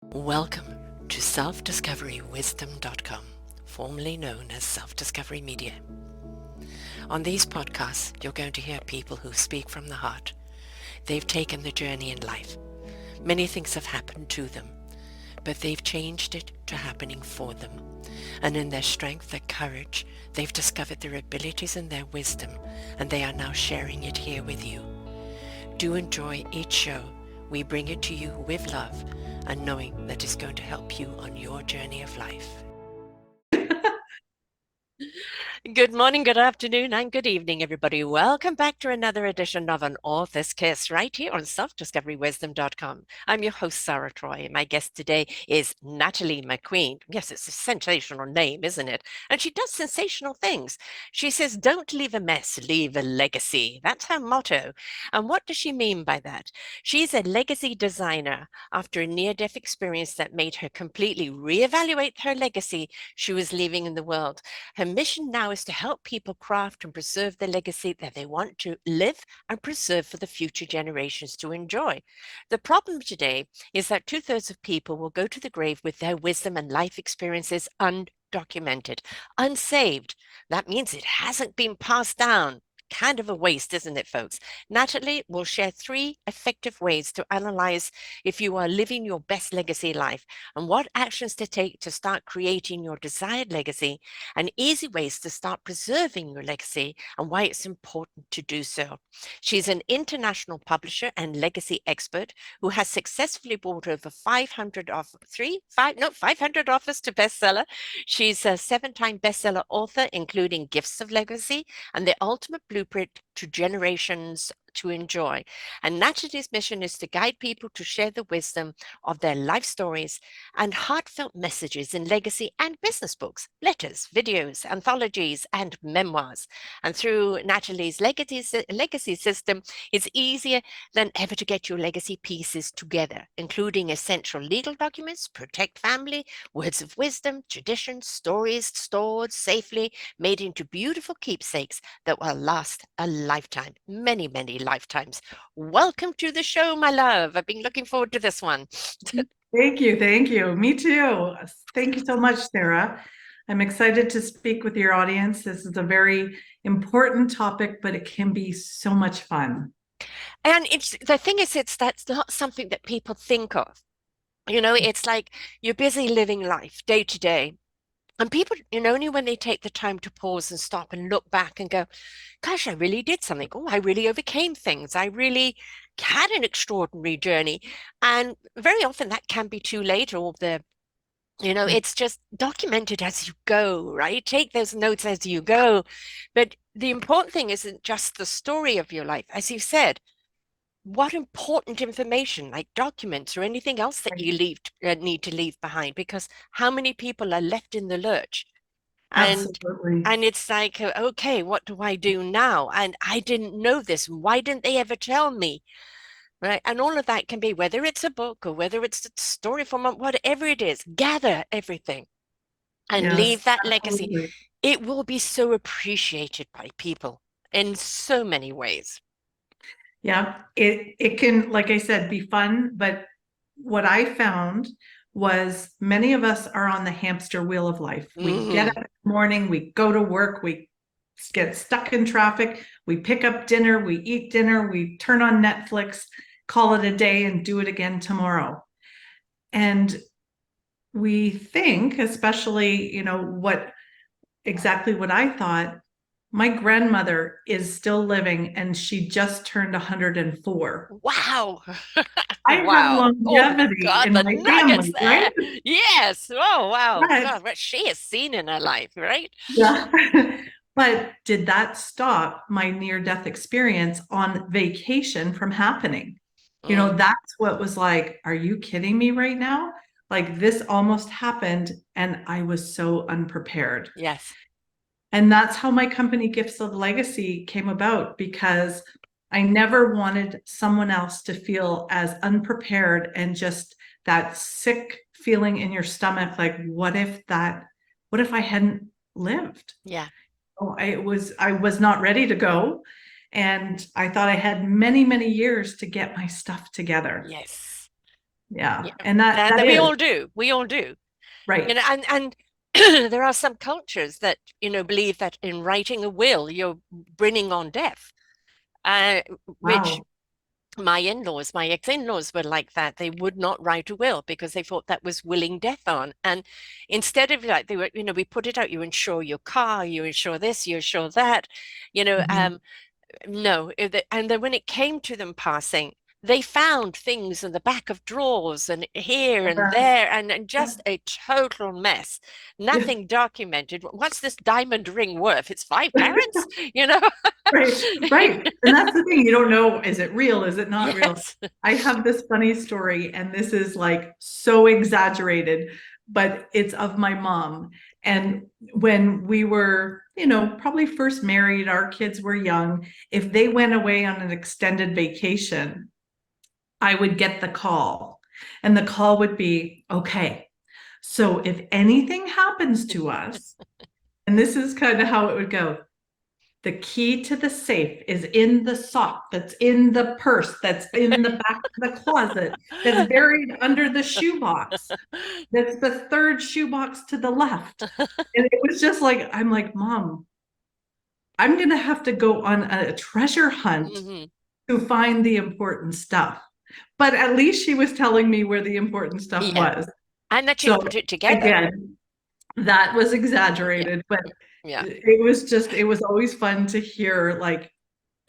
Welcome to self-discoverywisdom.com, formerly known as Self-Discovery Media. On these podcasts, you're going to hear people who speak from the heart. They've taken the journey in life. Many things have happened to them, but they've changed it to happening for them. And in their strength, their courage, they've discovered their abilities and their wisdom, and they are now sharing it here with you. Do enjoy each show. We bring it to you with love and knowing that it's going to help you on your journey of life. Good morning, good afternoon, and good evening, everybody. Welcome back to another edition of An Author's Kiss right here on selfdiscoverywisdom.com. I'm your host, Sarah Troy. My guest today is Natalie McQueen. Yes, it's a sensational name, isn't it? And she does sensational things. She says, don't leave a mess, leave a legacy. That's her motto. And what does she mean by that? She's a legacy designer after a near-death experience that made her completely reevaluate her legacy she was leaving in the world. Her mission now is to help people craft and preserve the legacy that they want to live and preserve for the future generations to enjoy. The problem today is that 2/3 of people will go to the grave with their wisdom and life experiences undocumented, unsaved. That means it hasn't been passed down. Kind of a waste, isn't it, folks? Natalie will share 3 effective ways to analyze if you are living your best legacy life and what actions to take to start creating your desired legacy, and easy ways to start preserving your legacy and why it's important to do so. She's an international publisher and legacy expert who has successfully brought over 500 authors to bestseller. She's a 7-time bestseller author, including Gifts of Legacy and The Ultimate Blueprint to Generations to Enjoy. And Natalie's mission is to guide people to share the wisdom of their life stories and heartfelt messages in legacy and business books, letters, videos, anthologies, and memoirs. And through Natalie's legacy system, it's easier than ever to get your legacy pieces together, including essential legal documents, protect family, words of wisdom, traditions, stories stored safely, made into beautiful keepsakes that will last a lifetime, many, many lifetimes. Welcome to the show, my love. I've been looking forward to this one. Thank you. Thank you. Me too. Thank you so much, Sarah. I'm excited to speak with your audience. This is a very important topic, but it can be so much fun. And it's the thing is, that's not something that people think of. It's like you're busy living life day to day. And people, only when they take the time to pause and stop and look back and go, gosh, I really did something. Oh, I really overcame things. I really had an extraordinary journey. And very often that can be too late, or it's just documented as you go, right? Take those notes as you go. But the important thing isn't just the story of your life. As you said, what important information, like documents or anything else that you need to leave behind, because how many people are left in the lurch? And Absolutely. and it's like, okay, what do I do now? And I didn't know this. Why didn't they ever tell me? Right. And all of that can be, whether it's a book or whether it's a story from whatever it is, gather everything and Yes, leave that legacy. absolutely. It will be so appreciated by people in so many ways. Yeah, it can, like I said, be fun, but what I found was many of us are on the hamster wheel of life. We get up Mhm. in the morning, we go to work, we get stuck in traffic, we pick up dinner, we eat dinner, we turn on Netflix, call it a day and do it again tomorrow. And we think, especially, exactly what I thought, my grandmother is still living and she just turned 104. Wow. I have Wow. Oh my longevity God, in the my nuggets family, right? there. Yes. Oh, wow. But God, what she has seen in her life, right? yeah. But did that stop my near-death experience on vacation from happening? Mm, That's what was like, are you kidding me right now? Like this almost happened and I was so unprepared. yes. And that's how my company Gifts of Legacy came about, because I never wanted someone else to feel as unprepared and just that sick feeling in your stomach. Like, what if I hadn't lived? Yeah. Oh, I was not ready to go. And I thought I had many, many years to get my stuff together. Yes. Yeah. Yeah, And that that we is all do. We all do. You know, right. and there are some cultures that, believe that in writing a will, you're bringing on death, uh, which Wow. my ex-in-laws were like that. They would not write a will because they thought that was willing death on. And instead of like, they were, we put it out, you insure your car, you insure this, you insure that, you know, Mhm. um, no, and then when it came to them passing, they found things in the back of drawers and here and there, and just a total mess. Yeah. Nothing documented. What's this diamond ring worth? It's £5, you know? Right, right. And that's the thing. You don't know, is it real? Is it not real? Yes. I have this funny story, and this is like so exaggerated, but it's of my mom. And when we were, probably first married, our kids were young. If they went away on an extended vacation, I would get the call. And the call would be, okay, so if anything happens to us, and this is kind of how it would go, the key to the safe is in the sock that's in the purse that's in the back of the closet that's buried under the shoebox. That's the third shoebox to the left. And it was just like, I'm like, Mom, I'm going to have to go on a treasure hunt Mhm. to find the important stuff. But at least she was telling me where the important stuff Yeah. was. And that So you'd put it together. again, that was Yeah. exaggerated, but Yeah. it was always fun to hear like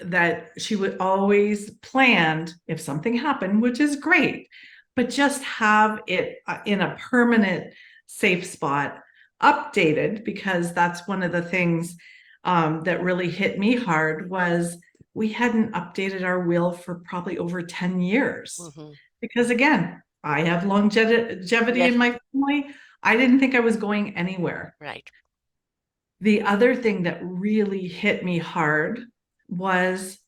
that she would always planned if something happened, which is great, but just have it in a permanent safe spot, updated, because that's one of the things that really hit me hard was we hadn't updated our will for probably over 10 years. Hmm. Because again, I have longevity Yeah. in my family. I didn't think I was going anywhere. Right. The other thing that really hit me hard was,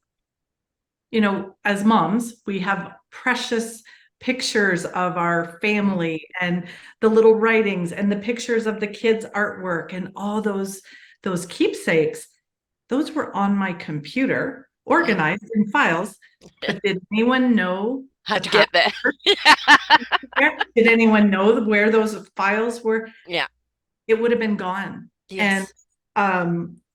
as moms, we have precious pictures of our Mhm. family and the little writings and the pictures of the kids' artwork and all those keepsakes. Those were on my computer, Yeah. organized in files. But did anyone know the How'd you get there? password? Did anyone know where those files were? Yeah. It would have been gone. And Yes.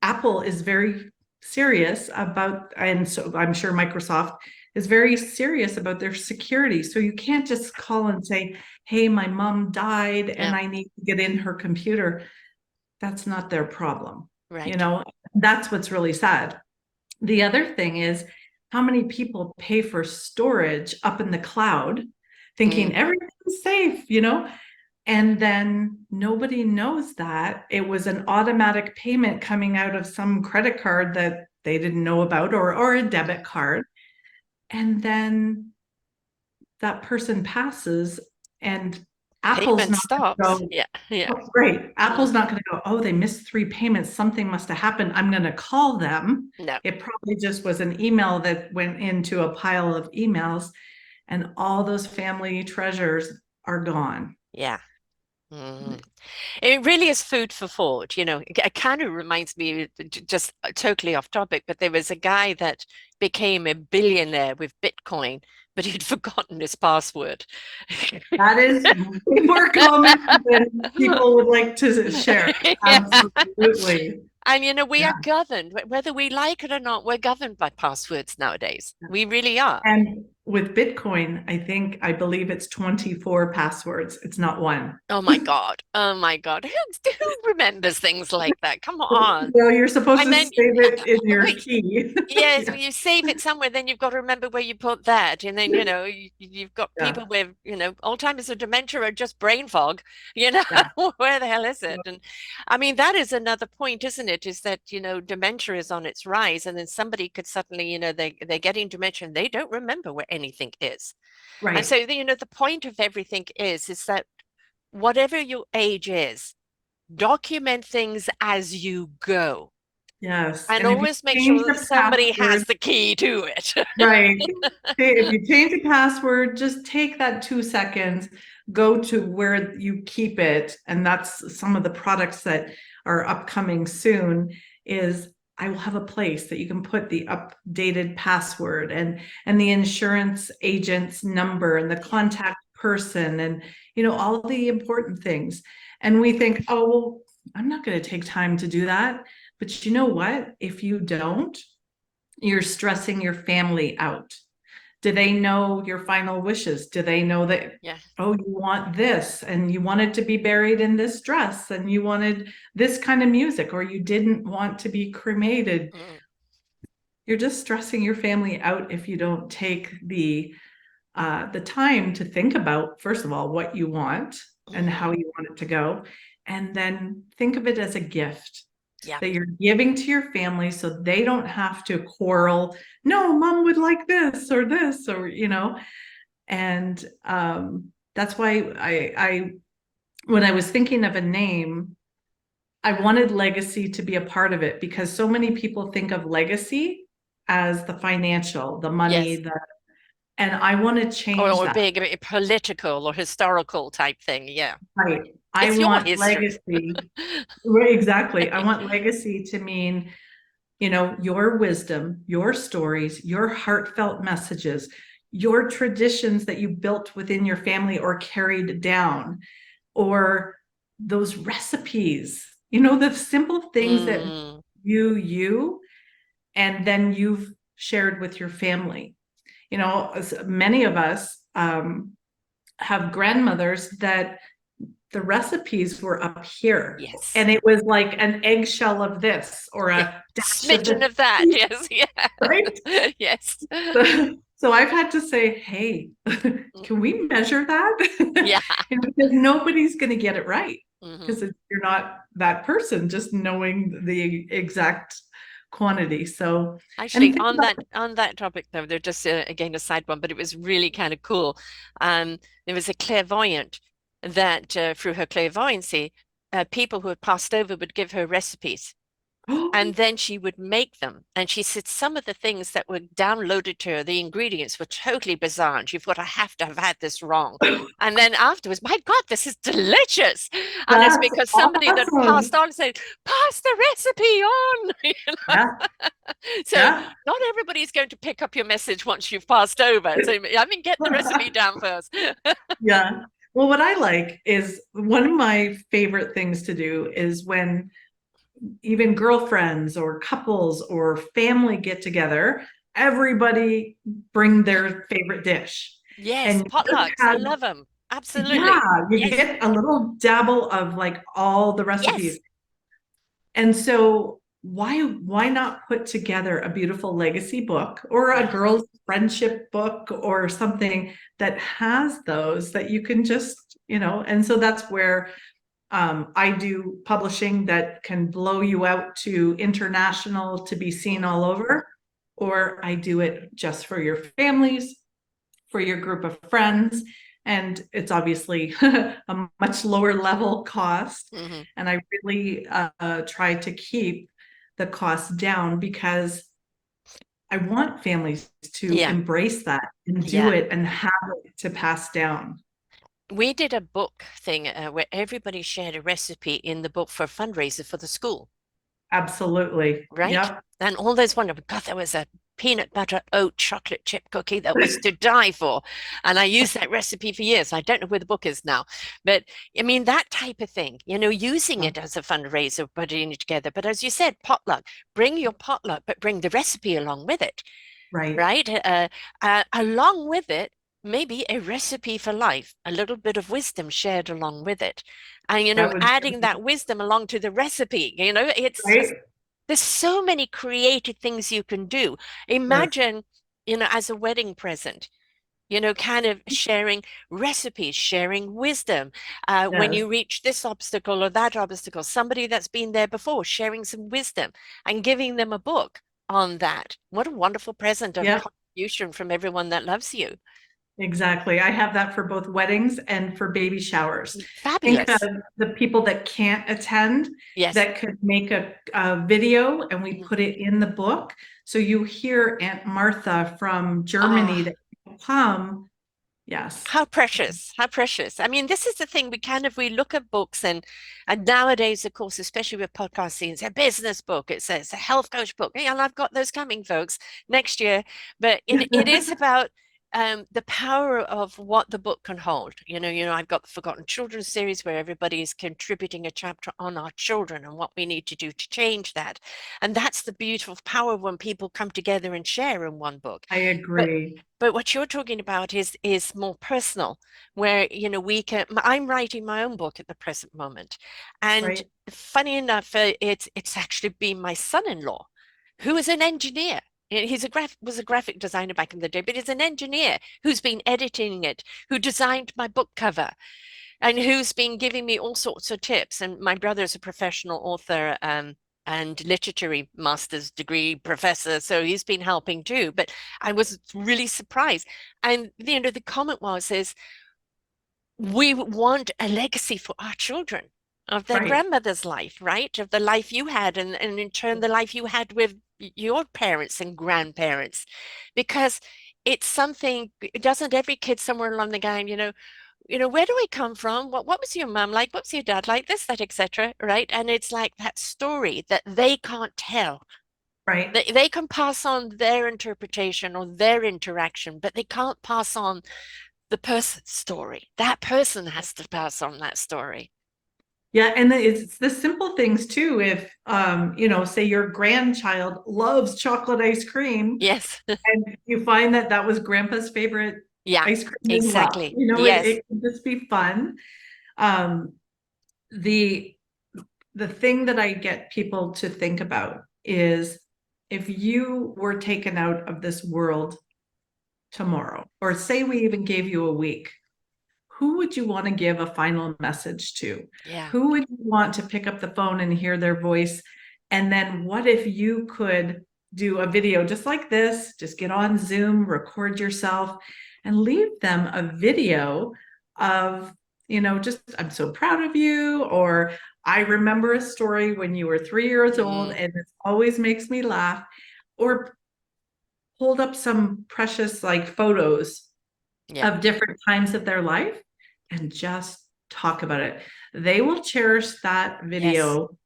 Apple is very serious about, and so I'm sure Microsoft is very serious about their security. So you can't just call and say, hey, my mom died and Yeah. I need to get in her computer. That's not their problem. You Right. know, that's what's really sad. The other thing is how many people pay for storage up in the cloud Mm. thinking everything's safe, and then nobody knows that it was an automatic payment coming out of some credit card that they didn't know about, or a debit card. And then that person passes, and Apple's Payment not going to stops. go, Yeah. Yeah. oh, right. Mm. Apple's not going to go, oh, they missed three payments. Something must have happened. I'm going to call them. No. It probably just was an email that went into a pile of emails, and all those family treasures are gone. Yeah. Mm. It really is food for thought. It kind of reminds me, just totally off topic, but there was a guy that became a billionaire with Bitcoin, but he'd forgotten his password. That is way more common than people would like to share. Yeah. Absolutely. And we Yeah. are governed, whether we like it or not, we're governed by passwords nowadays. We really are. And with Bitcoin, I believe it's 24 passwords. It's not one. Oh my God. Oh my God. Who remembers things like that? Come on. Well, you're supposed And to then, save it in your wait, key. yes, Yeah. when you save it somewhere, then you've got to remember where you put that. And then, you've got Yeah. people with, Alzheimer's or dementia or just brain fog, you know, Yeah. where the hell is it? And I mean, that is another point, isn't it? Is that, dementia is on its rise. And then somebody could suddenly, they're getting dementia and they don't remember where anything is. And Right. so, the point of everything is that whatever your age is, document things as you go. Yes. And And if you always make change sure that the somebody password, has the key to it. right. Okay, if you change the password, just take that 2 seconds, go to where you keep it. And that's some of the products that are upcoming soon is I will have a place that you can put the updated password and the insurance agent's number and the Yeah. contact person, and all the important things. And we think, oh, well, I'm not going to take time to do that. But you know what? If you don't, you're stressing your family out. Do they know your final wishes? Do they know that, Yeah. oh, you want this and you wanted to be buried in this dress and you wanted this kind of music, or you didn't want to be cremated? Mm. You're just stressing your family out if you don't take the time to think about, first of all, what you want and Hmm. how you want it to go, and then think of it as a gift Yeah. that you're giving to your family so they don't have to quarrel. No, mom would like this, or and that's why I when I was thinking of a name, I wanted legacy to be a part of it, because so many people think of legacy as the financial, the money, Yes. the and I want to change Or that. being a political or historical type thing. Yeah. Right. I It's your want history. legacy. Right, exactly. I want legacy to mean, your wisdom, your stories, your heartfelt messages, your traditions that you built within your family or carried down, or those recipes, the simple things that Mm. you, and then you've shared with your family. Many of us have grandmothers that the recipes were up here, Yes. and it was like an eggshell of this or Yeah. a dash of Smidgen this, of that. Yes. right? Yeah. Yes. So I've had to say, hey, can we measure that? Yeah. Because nobody's going to get it right, Hmm. because you're not that person just knowing the exact quantity. So, and Actually, think about, on that topic though, they're just again a side one, but it was really kind of cool. There was a clairvoyant that through her clairvoyancy, people who had passed over would give her recipes, oh, and then she would make them. And she said some of the things that were downloaded to her, the ingredients were totally bizarre. And she thought, I have to have had this wrong. And then afterwards, my God, this is delicious. And it's that's because somebody that awesome. passed on said, pass the recipe on. Yeah, So yeah. not everybody's going to pick up your message once you've passed over. So I mean, get the recipe down first. Yeah. Well, what I like is, one of my favorite things to do is when even girlfriends or couples or family get together, everybody bring their favorite dish. Yes, And you just potlucks. I have, love them. yeah, Absolutely. you Yes. get a little dabble of like all the Yes. recipes. And so why not put together a beautiful legacy book or a Yeah. girl's friendship book or something that has those that you can just, and so that's where I do publishing that can blow you out to international to be seen Mm. all over, or I do it just for your families, for your group of friends. And it's obviously a much lower level cost. Hmm. And I really try to keep the cost down, because I want families to Yeah. embrace that and do Yeah. it and have it to pass down. We did a book thing where everybody shared a recipe in the book for a fundraiser for the school, Absolutely. right? Yep. And all those wonderful, God, there was a peanut butter oat chocolate chip cookie that was to die for. And I used that recipe for years. I don't know where the book is now. But I mean, that type of thing, using it as a fundraiser, putting it together. But as you said, potluck, bring your potluck, but bring the recipe along with it, Right. right? Along with it, maybe a recipe for life, a little bit of wisdom shared along with it. And, That would adding that wisdom along to the recipe, it's just, right. there's so many creative things you can do. Yes. Imagine, as a wedding present, kind of sharing recipes, sharing wisdom. When Yes. you reach this obstacle or that obstacle, somebody that's been there before, sharing some wisdom and giving them a book on that. What a wonderful present of Yep. contribution from everyone that loves you. Exactly. I have that for both weddings and for baby showers. Think of Fabulous. the people that can't attend, Yes. that could make a video and we Mhm. put it in the book. So you hear Aunt Martha from Germany Ah, that come. Yes. how precious, how precious. I mean, this is the thing, we look at books and nowadays, of course, especially with podcasting, it's a business book, it's a health coach book. Yeah, and I've got those coming, folks, next year. But it is about the power of what the book can hold. I've got the Forgotten Children series where everybody is contributing a chapter on our children and what we need to do to change that. And that's the beautiful power when people come together and share in one book. I But agree. but what you're talking about is more personal, where we can. I'm writing my own book at the present moment, and Right. funny enough, it's actually been my son-in-law, who is an engineer. Was a graphic designer back in the day, but he's an engineer who's been editing it, who designed my book cover, and who's been giving me all sorts of tips. And my brother's a professional author, and literary master's degree professor, so he's been helping too. But I was really surprised. And the comment is we want a legacy for our children of their Right. grandmother's life, right? Of the life you had, and in turn, the life you had with your parents and grandparents. Because it's something, doesn't every kid somewhere along the line, where do I come from? What was your mom like? What's your dad like? This, that, etc. Right? And it's like that story that they can't tell. Right. They can pass on their interpretation or their interaction, but they can't pass on the person's story. That person has to pass on that story. Yeah, and it's the simple things too. If say your grandchild loves chocolate ice cream, Yes. and you find that that was grandpa's favorite Yeah, ice cream as well. exactly. It, Yes. it can just be fun. Um, the the thing that I get people to think about is if you were taken out of this world tomorrow, or say we even gave you a week, who would you want to give a final message to? Yeah. Who would you want to pick up the phone and hear their voice? And then what if you could do a video just like this, just get on Zoom, record yourself, and leave them a video of, just I'm so proud of you, or I remember a story when you were 3 years old Mm, and it always makes me laugh, or hold up some precious like photos yeah. of different times of their life and just talk about it. They will cherish that Yes. video,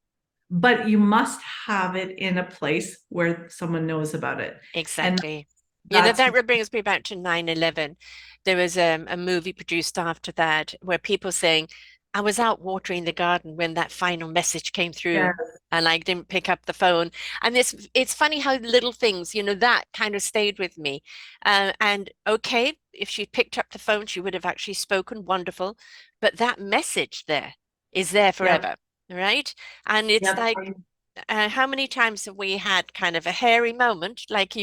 but you must have it in a place where someone knows about it. And Exactly. that's That brings me back to 9/11. There was a movie produced after that where people saying, I was out watering the garden when that final message came through yeah, and I didn't pick up the phone. And it's funny how little things, that kind of stayed with me. And okay, if she picked up the phone, she would have actually spoken wonderful. But that message there is there yeah, forever, right? And it's yeah, like, how many times have we had kind of a hairy moment, like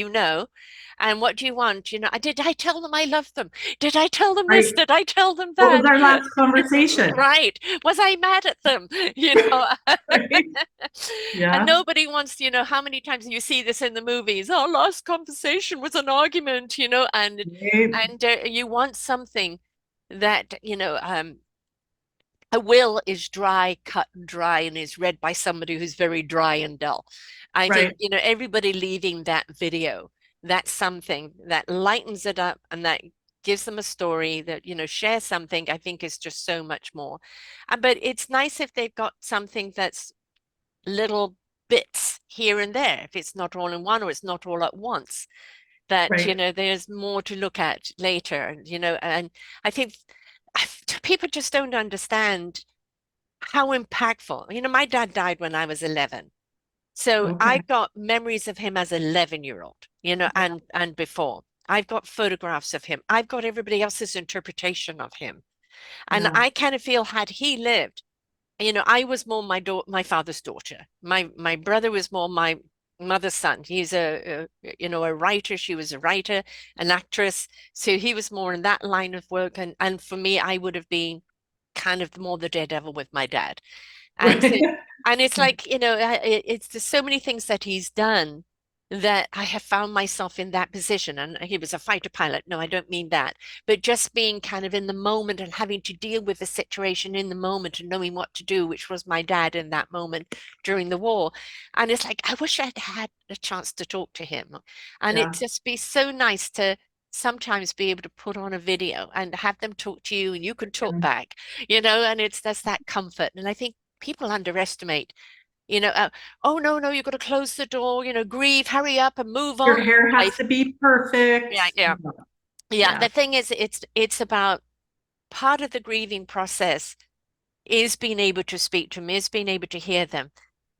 and what do you want? Did I tell them I love them? Did I tell them this? right. Did I tell them What was that? our last conversation? Right. Was I mad at them? Right? And Yeah, nobody wants, how many times you see this in the movies? Our last conversation was an argument, right, and you want something that, a will is dry, cut and dry, and is read by somebody who's very dry and dull. I think, right, everybody leaving that video, that's something that lightens it up and that gives them a story that, shares something, I think is just so much more. But it's nice if they've got something that's little bits here and there, if it's not all in one or it's not all at once, that, right. there's more to look at later, and I think people just don't understand how impactful. My dad died when I was 11. So Okay. I got memories of him as 11-year-old, Yeah, and before. I've got photographs of him. I've got everybody else's interpretation of him. And yeah, I kind of feel had he lived, I was more my father's daughter. My brother was more my mother's son. He's a writer. She was a writer, an actress. So he was more in that line of work. And for me, I would have been kind of more the daredevil with my dad. And so, right. and it's like, it's just so many things that he's done that I have found myself in that position. And he was a fighter pilot. No, I don't mean that. But just being kind of in the moment and having to deal with the situation in the moment and knowing what to do, which was my dad in that moment during the war. And it's like, I wish I'd had a chance to talk to him. And it Yeah, just be so nice to sometimes be able to put on a video and have them talk to you and you can talk and back, and that's that comfort. And I think people underestimate, oh no, no, you've got to close the door, grieve, hurry up and move your on with hair has life. to be perfect. Yeah, yeah. Yeah, Yeah, the thing is, it's about part of the grieving process is being able to speak to them, is being able to hear them.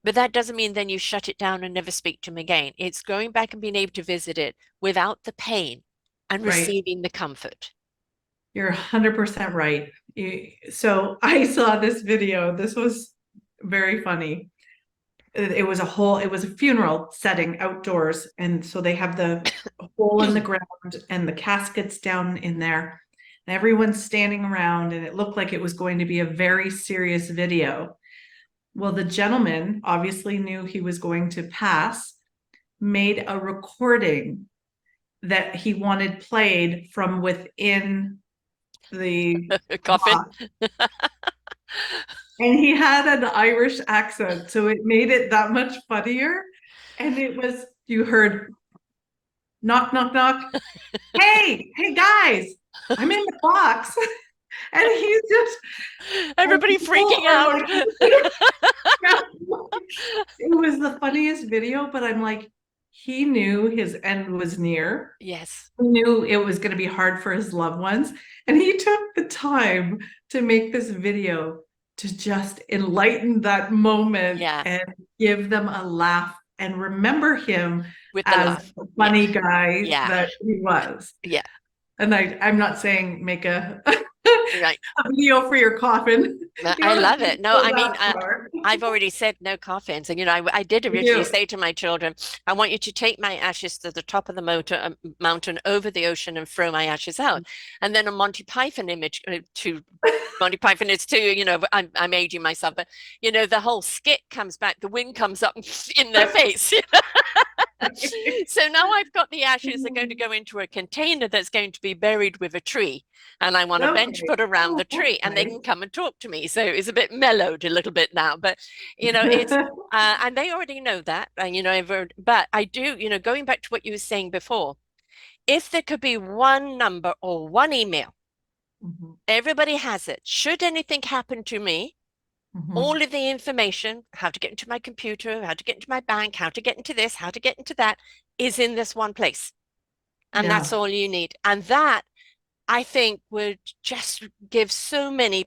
But that doesn't mean then you shut it down and never speak to them again. It's going back and being able to visit it without the pain and right. receiving the comfort. You're 100% right. So I saw this video. This was very funny. It was a funeral setting outdoors. And so they have the hole in the ground and the caskets down in there. And everyone's standing around, and it looked like it was going to be a very serious video. Well, the gentleman obviously knew he was going to pass, made a recording that he wanted played from within the Coffin. box. And he had an Irish accent, so it made it that much funnier. And it was, you heard knock, knock, knock. Hey guys, I'm in the box. And he's just, and Everybody people freaking are out. like, it was the funniest video, but I'm like, he knew his end was near. Yes. He knew it was going to be hard for his loved ones. And he took the time to make this video to just enlighten that moment Yeah. and give them a laugh and remember him With the as laugh. the Yeah. funny guy Yeah. that he was. Yeah. And I'm not saying make a, Right. a video for your coffin. You I don't have love to it. No, go I mean, that far. I've already said no coffins. And, I did You originally do. say to my children, I want you to take my ashes to the top of the mountain over the ocean and throw my ashes out. And then a Monty Python image to Monty Python is too, I'm aging myself, but, the whole skit comes back, the wind comes up in their face. So now I've got the ashes are going to go into a container that's going to be buried with a tree. And I want a bench Okay. put around Oh, the tree and they that's can come and talk to me. So it's a bit mellowed a little bit now, but it's, nice. and they already know that, but I do, going back to what you were saying before, if there could be one number or one email, Mhm, everybody has it. Should anything happen to me, mhm. all of the information, how to get into my computer, how to get into my bank, how to get into this, how to get into that, is in this one place. And that's Yeah, all you need. And that, I think, would just give so many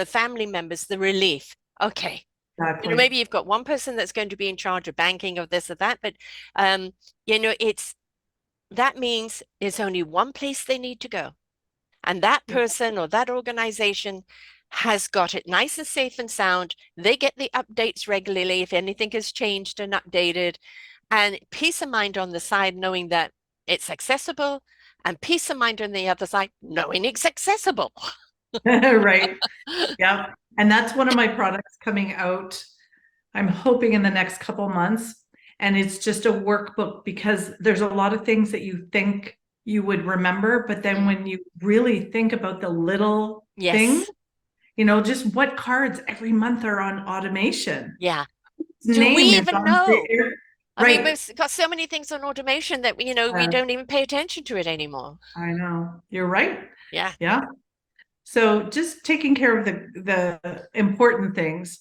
family members the relief. Okay, exactly. maybe you've got one person that's going to be in charge of banking or this or that, but it's that means there's only one place they need to go. And that Yeah. person or that organization has got it nice and safe and sound. They get the updates regularly if anything has changed and updated, and peace of mind on the side, knowing that it's accessible, and peace of mind on the other side, knowing it's accessible. Right. Yeah. And that's one of my products coming out. I'm hoping in the next couple months. And it's just a workbook because there's a lot of things that you think you would remember, but then Mm. when you really think about the little things, Yes. just what cards every month are on automation. Yeah. Do we Name is even on the know? air. I mean, Right. we've got so many things on automation that we don't even pay attention to it anymore. I know. You're right. Yeah. Yeah. So just taking care of the important things,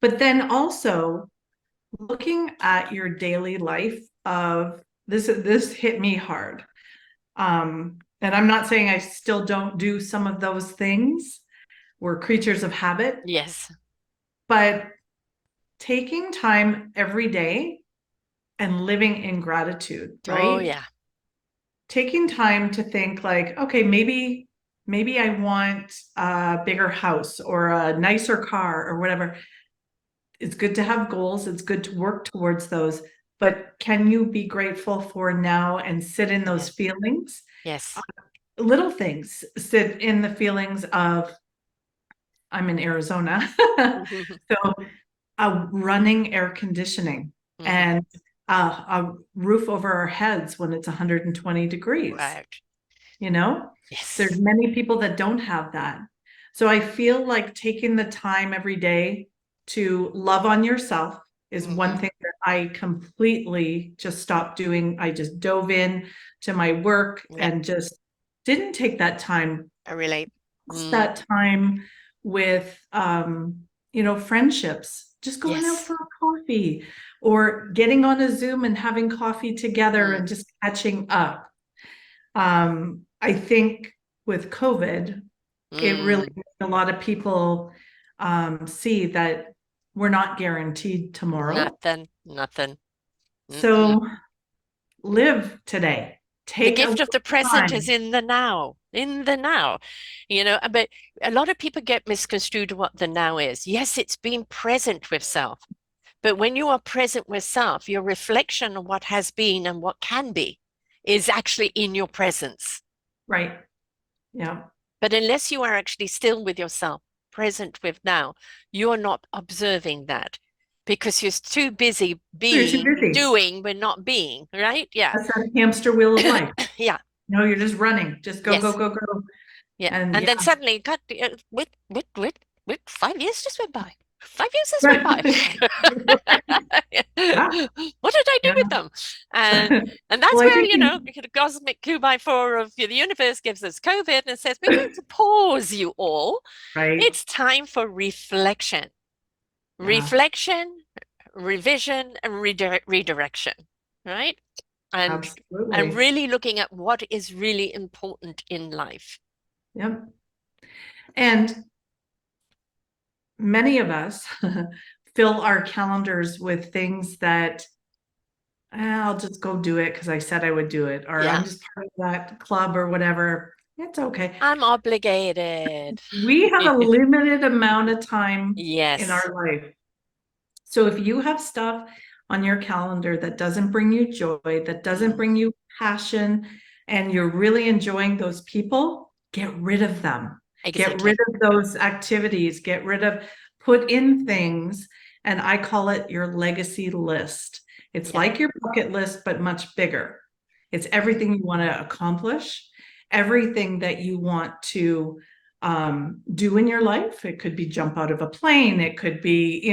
but then also looking at your daily life of this hit me hard. And I'm not saying I still don't do some of those things. We're creatures of habit, Yes. but taking time every day and living in gratitude, Oh, right? yeah. Taking time to think like, okay, maybe I want a bigger house or a nicer car or whatever. It's good to have goals. It's good to work towards those. But can you be grateful for now and sit in those Yes. feelings? Yes. Little things, sit in the feelings of, I'm in Arizona. So a running air conditioning Hmm. and a roof over our heads when it's 120 degrees. Right. you know there's Yes. many people that don't have that. So I feel like taking the time every day to love on yourself is one Hmm. thing that I completely just stopped doing. I just dove in to my work Yeah, and just didn't take that time. I relate. It's Mm. that time with friendships, just going out Yes. for a coffee or getting on a Zoom and having coffee together Mm. and just catching up. I think with COVID, it really Mm, made a lot of people see that we're not guaranteed tomorrow. nothing, nothing. Mm-mm. So live today. The Take a gift of the little present is time. in the now, in the now, but a lot of people get misconstrued what the now is. Yes, it's being present with self, but when you are present with self, your reflection of what has been and what can be is actually in your presence. Right. Yeah. But unless you are actually still with yourself, present with now, you're not observing that because you're too busy You're too being, busy. doing, but not being, right? Yeah. That's that hamster wheel of life. Yeah. No, you're just running. Just go, go, Yes. go, go. Yeah. And And yeah. then suddenly, God, with 5 years just went by. 5 years just went by. Yeah. What did I do Yeah. with them? And and that's Well, I where, think the cosmic 2x4 of the universe gives us COVID and says, we're going to pause you all. right. It's time for reflection. Yeah, Reflection, revision, and redirection, right? And absolutely. really looking at what is really important in life. Yep. And many of us fill our calendars with things that I'll just go do it because I said I would do it, or I'm Yeah. just part of that club or whatever. It's okay. I'm obligated. We have a limited amount of time in Yes. our life. So if you have stuff on your calendar that doesn't bring you joy, that doesn't Mm, bring you passion, and you're really enjoying those people, get rid of them. Get rid exactly. of those activities, get rid of, put in things, and I call it your legacy list. It's Yeah. like your bucket list, but much bigger. It's everything you want to accomplish, everything that you want to do in your life. It could be jump out of a plane, it could be,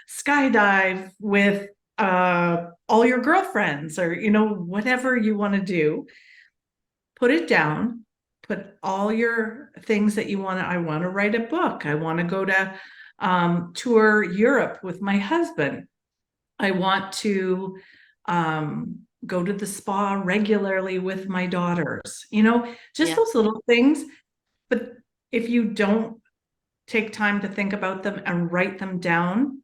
skydive with all your girlfriends, or whatever you want to do. Put it down, put all your things that you want to. I want to write a book, I want to go to tour Europe with my husband, I want to go to the spa regularly with my daughters, just Yeah. those little things. But if you don't take time to think about them and write them down,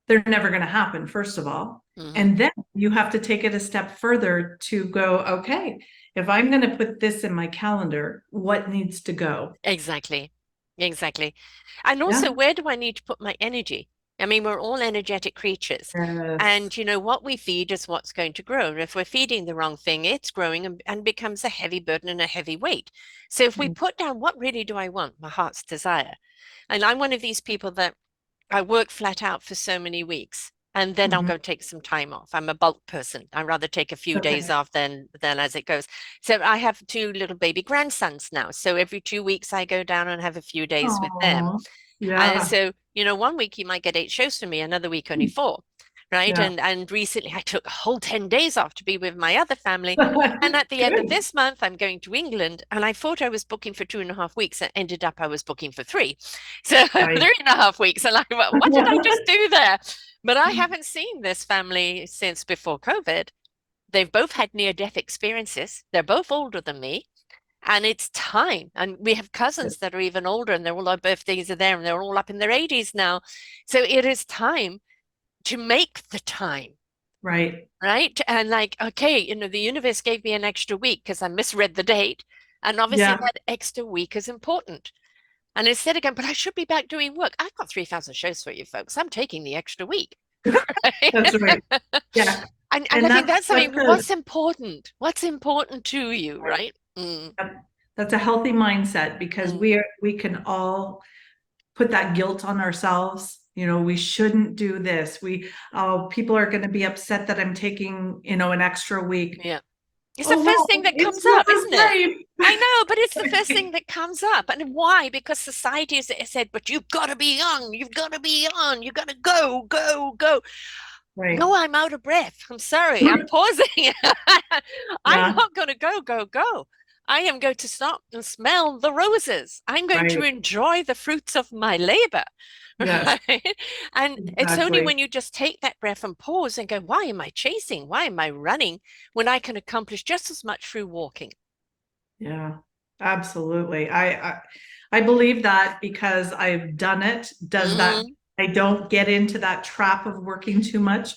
they're never going to happen, first of all. Hmm. And then you have to take it a step further to go, okay, if I'm going to put this in my calendar, what needs to go? Exactly. Exactly. And also, Yeah. where do I need to put my energy? I mean, we're all energetic creatures. Yes. And what we feed is what's going to grow. And if we're feeding the wrong thing, it's growing and becomes a heavy burden and a heavy weight. So if we put down what really do I want, my heart's desire. And I'm one of these people that I work flat out for so many weeks and then I'll Mhm. go take some time off. I'm a bulk person. I'd rather take a few days Okay. off than as it goes. So I have two little baby grandsons now. So every 2 weeks I go down and have a few days with them. Oh, And yeah. so, one week you might get 8 shows from me, another week only four, right? Yeah. And recently I took a whole 10 days off to be with my other family. And at the end of Good. this month, I'm going to England. And I thought I was booking for 2.5 weeks. And ended up I was booking for three. So Right. 3.5 weeks. And I went, what did I just do there? But I haven't seen this family since before COVID. They've both had near-death experiences. They're both older than me. And it's time. And we have cousins that are even older and they're all our birthdays are there and they're all up in their 80s now. So it is time to make the time, Right. right? And like, okay, the universe gave me an extra week because I misread the date. And obviously Yeah. that extra week is important. And instead of going, but I should be back doing work. I've got 3,000 shows for you folks. I'm taking the extra week. That's Right? right. Yeah. And I And think that's that's that's something, a what's important? What's important to you, right? Mm, that's a healthy mindset, because mm, we can all put that guilt on ourselves. We shouldn't do this. People are going to be upset that I'm taking, an extra week. yeah. It's the Oh, first thing well, that it's comes not up, isn't it? the I know, but it's the first same. thing that comes up. And why? Because society has said, but you've got to be young, you've got to be on, you've got to go, go, go. Right. No, I'm out of breath. I'm sorry. I'm pausing. I'm Yeah. not going to go, go, go. I am going to stop and smell the roses. I'm going to Right. enjoy the fruits of my labor. Yes, Right? And it's only exactly. when you just take that breath and pause and go, why am I chasing? Why am I running when I can accomplish just as much through walking? Yeah, absolutely. I believe that because I've done it. Does that Mm, I don't get into that trap of working too much.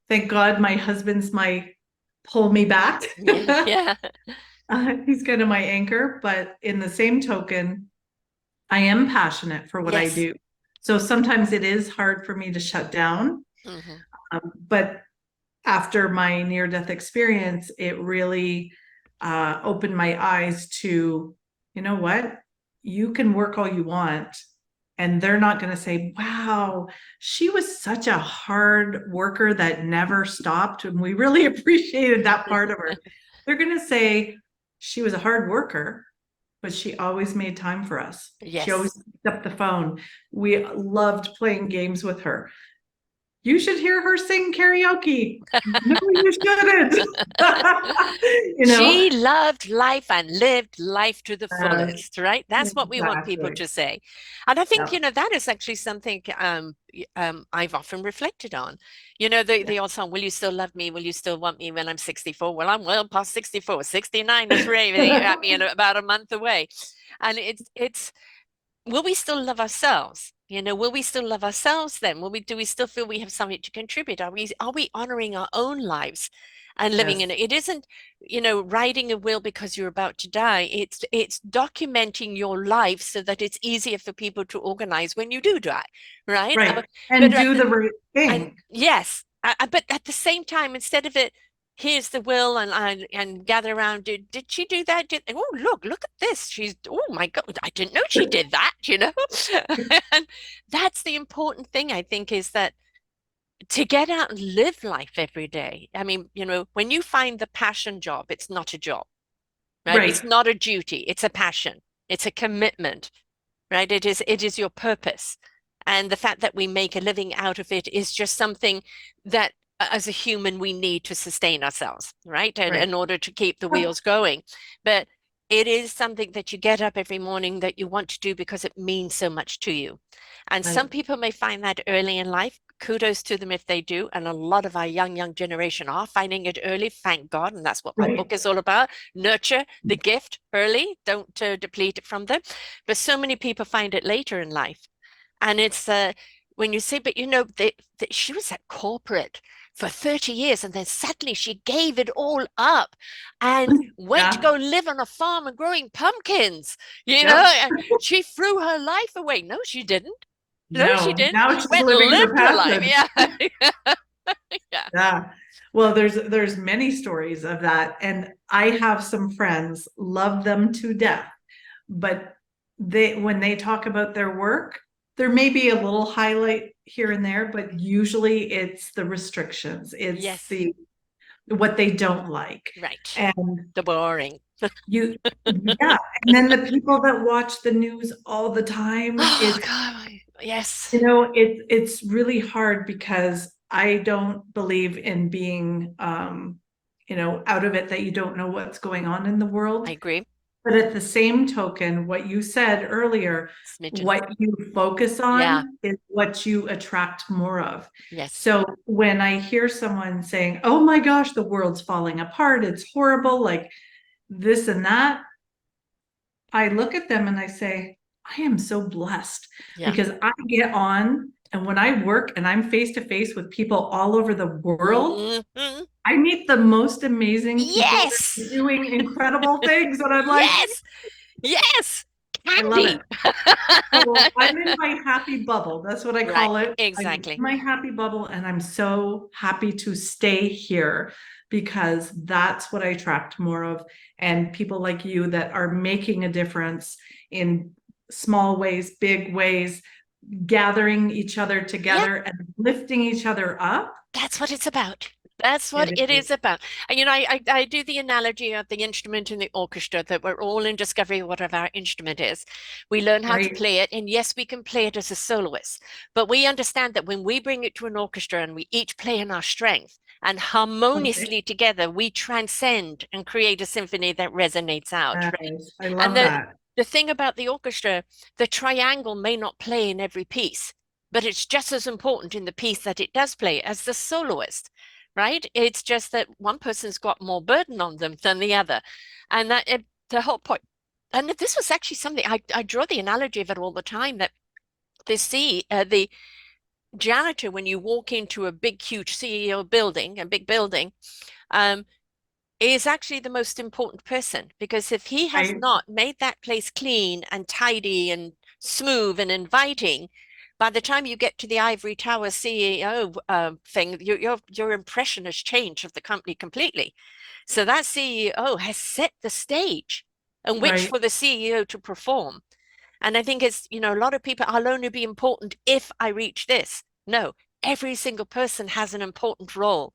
Thank God my husband's my pull me back. yeah, yeah. He's kind of my anchor, but in the same token, I am passionate for what I Yes. do. So sometimes it is hard for me to shut down. Hmm. But after my near death experience, it really opened my eyes to, you know what? You can work all you want, and they're not going to say, wow, she was such a hard worker that never stopped. And we really appreciated that part of her. They're going to say, she was a hard worker, but she always made time for us. She always Yes. picked up the phone. We loved playing games with her. You should hear her sing karaoke. No, you shouldn't. You know? She loved life and lived life to the Uh, fullest, right? That's what we want people exactly. to say. And I think, Yeah. that is actually something I've often reflected on. Yeah. The old song, Will you still love me? Will you still want me when I'm 64? Well, I'm well past 64. 69 is raving at me in about a month away. And it's will we still love ourselves? Will we still love ourselves then? Do we still feel we have something to contribute? Are we honoring our own lives and living in Yes. it? It isn't, writing a will because you're about to die. It's documenting your life so that it's easier for people to organize when you do die, right? Right. But And do the right and thing. yes, but at the same time, instead of it, here's the will and gather around. Did she do that? Oh, look at this. Oh my God, I didn't know she did that. And that's the important thing, I think, is that to get out and live life every day. I mean, when you find the passion job, it's not a job, right? It's Right. not a duty, it's a passion, it's a commitment, right? It is your purpose. And the fact that we make a living out of it is just something that as a human we need to sustain ourselves, right? And Right. in order to keep the wheels going. But it is something that you get up every morning that you want to do because it means so much to you. And some Right. people may find that early in life. Kudos to them if they do. And a lot of our young generation are finding it early, thank God. And that's what my book Right. is all about. Nurture the gift early, don't deplete it from them. But so many people find it later in life. And it's when you say, but she was at corporate for 30 years and then suddenly she gave it all up and went to Yeah. go live on a farm and growing pumpkins, Yep. and she threw her life away. No, she didn't. No, she No. didn't. Now She she's went and living her lived her life. passion. Yeah. Yeah. Yeah. Well, there's many stories of that. And I have some friends, love them to death. But when they talk about their work, there may be a little highlight here and there, but usually it's the restrictions. It's Yes. the what they don't like. Right. And The boring. you yeah, and then the people that watch the news all the time, Oh, God. Yes. it's really hard because I don't believe in being out of it, that you don't know what's going on in the I world. agree. But at the same token, what you said earlier, Smidgen. what you focus Yeah. on is what you attract more of. Yes. So when I hear someone saying, oh my gosh, the world's falling apart, it's horrible, like this and that, I look at them and I say, I am so blessed Yeah. because I get on, and when I work and I'm face to face with people all over the world, Mhm. I meet the most amazing people that Yes. are doing incredible things. And I'm like, Yes. Yes. I love it. Candy. So I'm in my happy bubble. That's what I Right. call it. I'm in Exactly. my happy bubble, and I'm so happy to stay here because that's what I attract more of. And people like you that are making a difference in small ways, big ways, gathering each other Yep. together and lifting each other up. That's what it's about. That's what It it is. is about. And, I do the analogy of the instrument in the orchestra that we're all in discovery of what our instrument is. We learn how to Right. play it, and yes, we can play it as a soloist, but we understand that when we bring it to an orchestra and we each play in our strength and Okay. harmoniously together, we transcend and create a symphony that resonates out, right? Nice. I And love the that. the thing about the orchestra, the triangle may not play in every piece, but it's just as important in the piece that it does play as the soloist, right? It's just that one person's got more burden on them than the other. And the whole point. And this was actually something I draw the analogy of it all the time that the janitor, when you walk into a big, huge CEO building, a big building, um, is actually the most important person because if he has Right. not made that place clean and tidy and smooth and inviting, by the time you get to the Ivory Tower CEO thing, your impression has changed of the company completely. So that CEO has set the stage in which Right. for the CEO to perform. And I think a lot of people, I'll only be important if I reach this. No, every single person has an important role.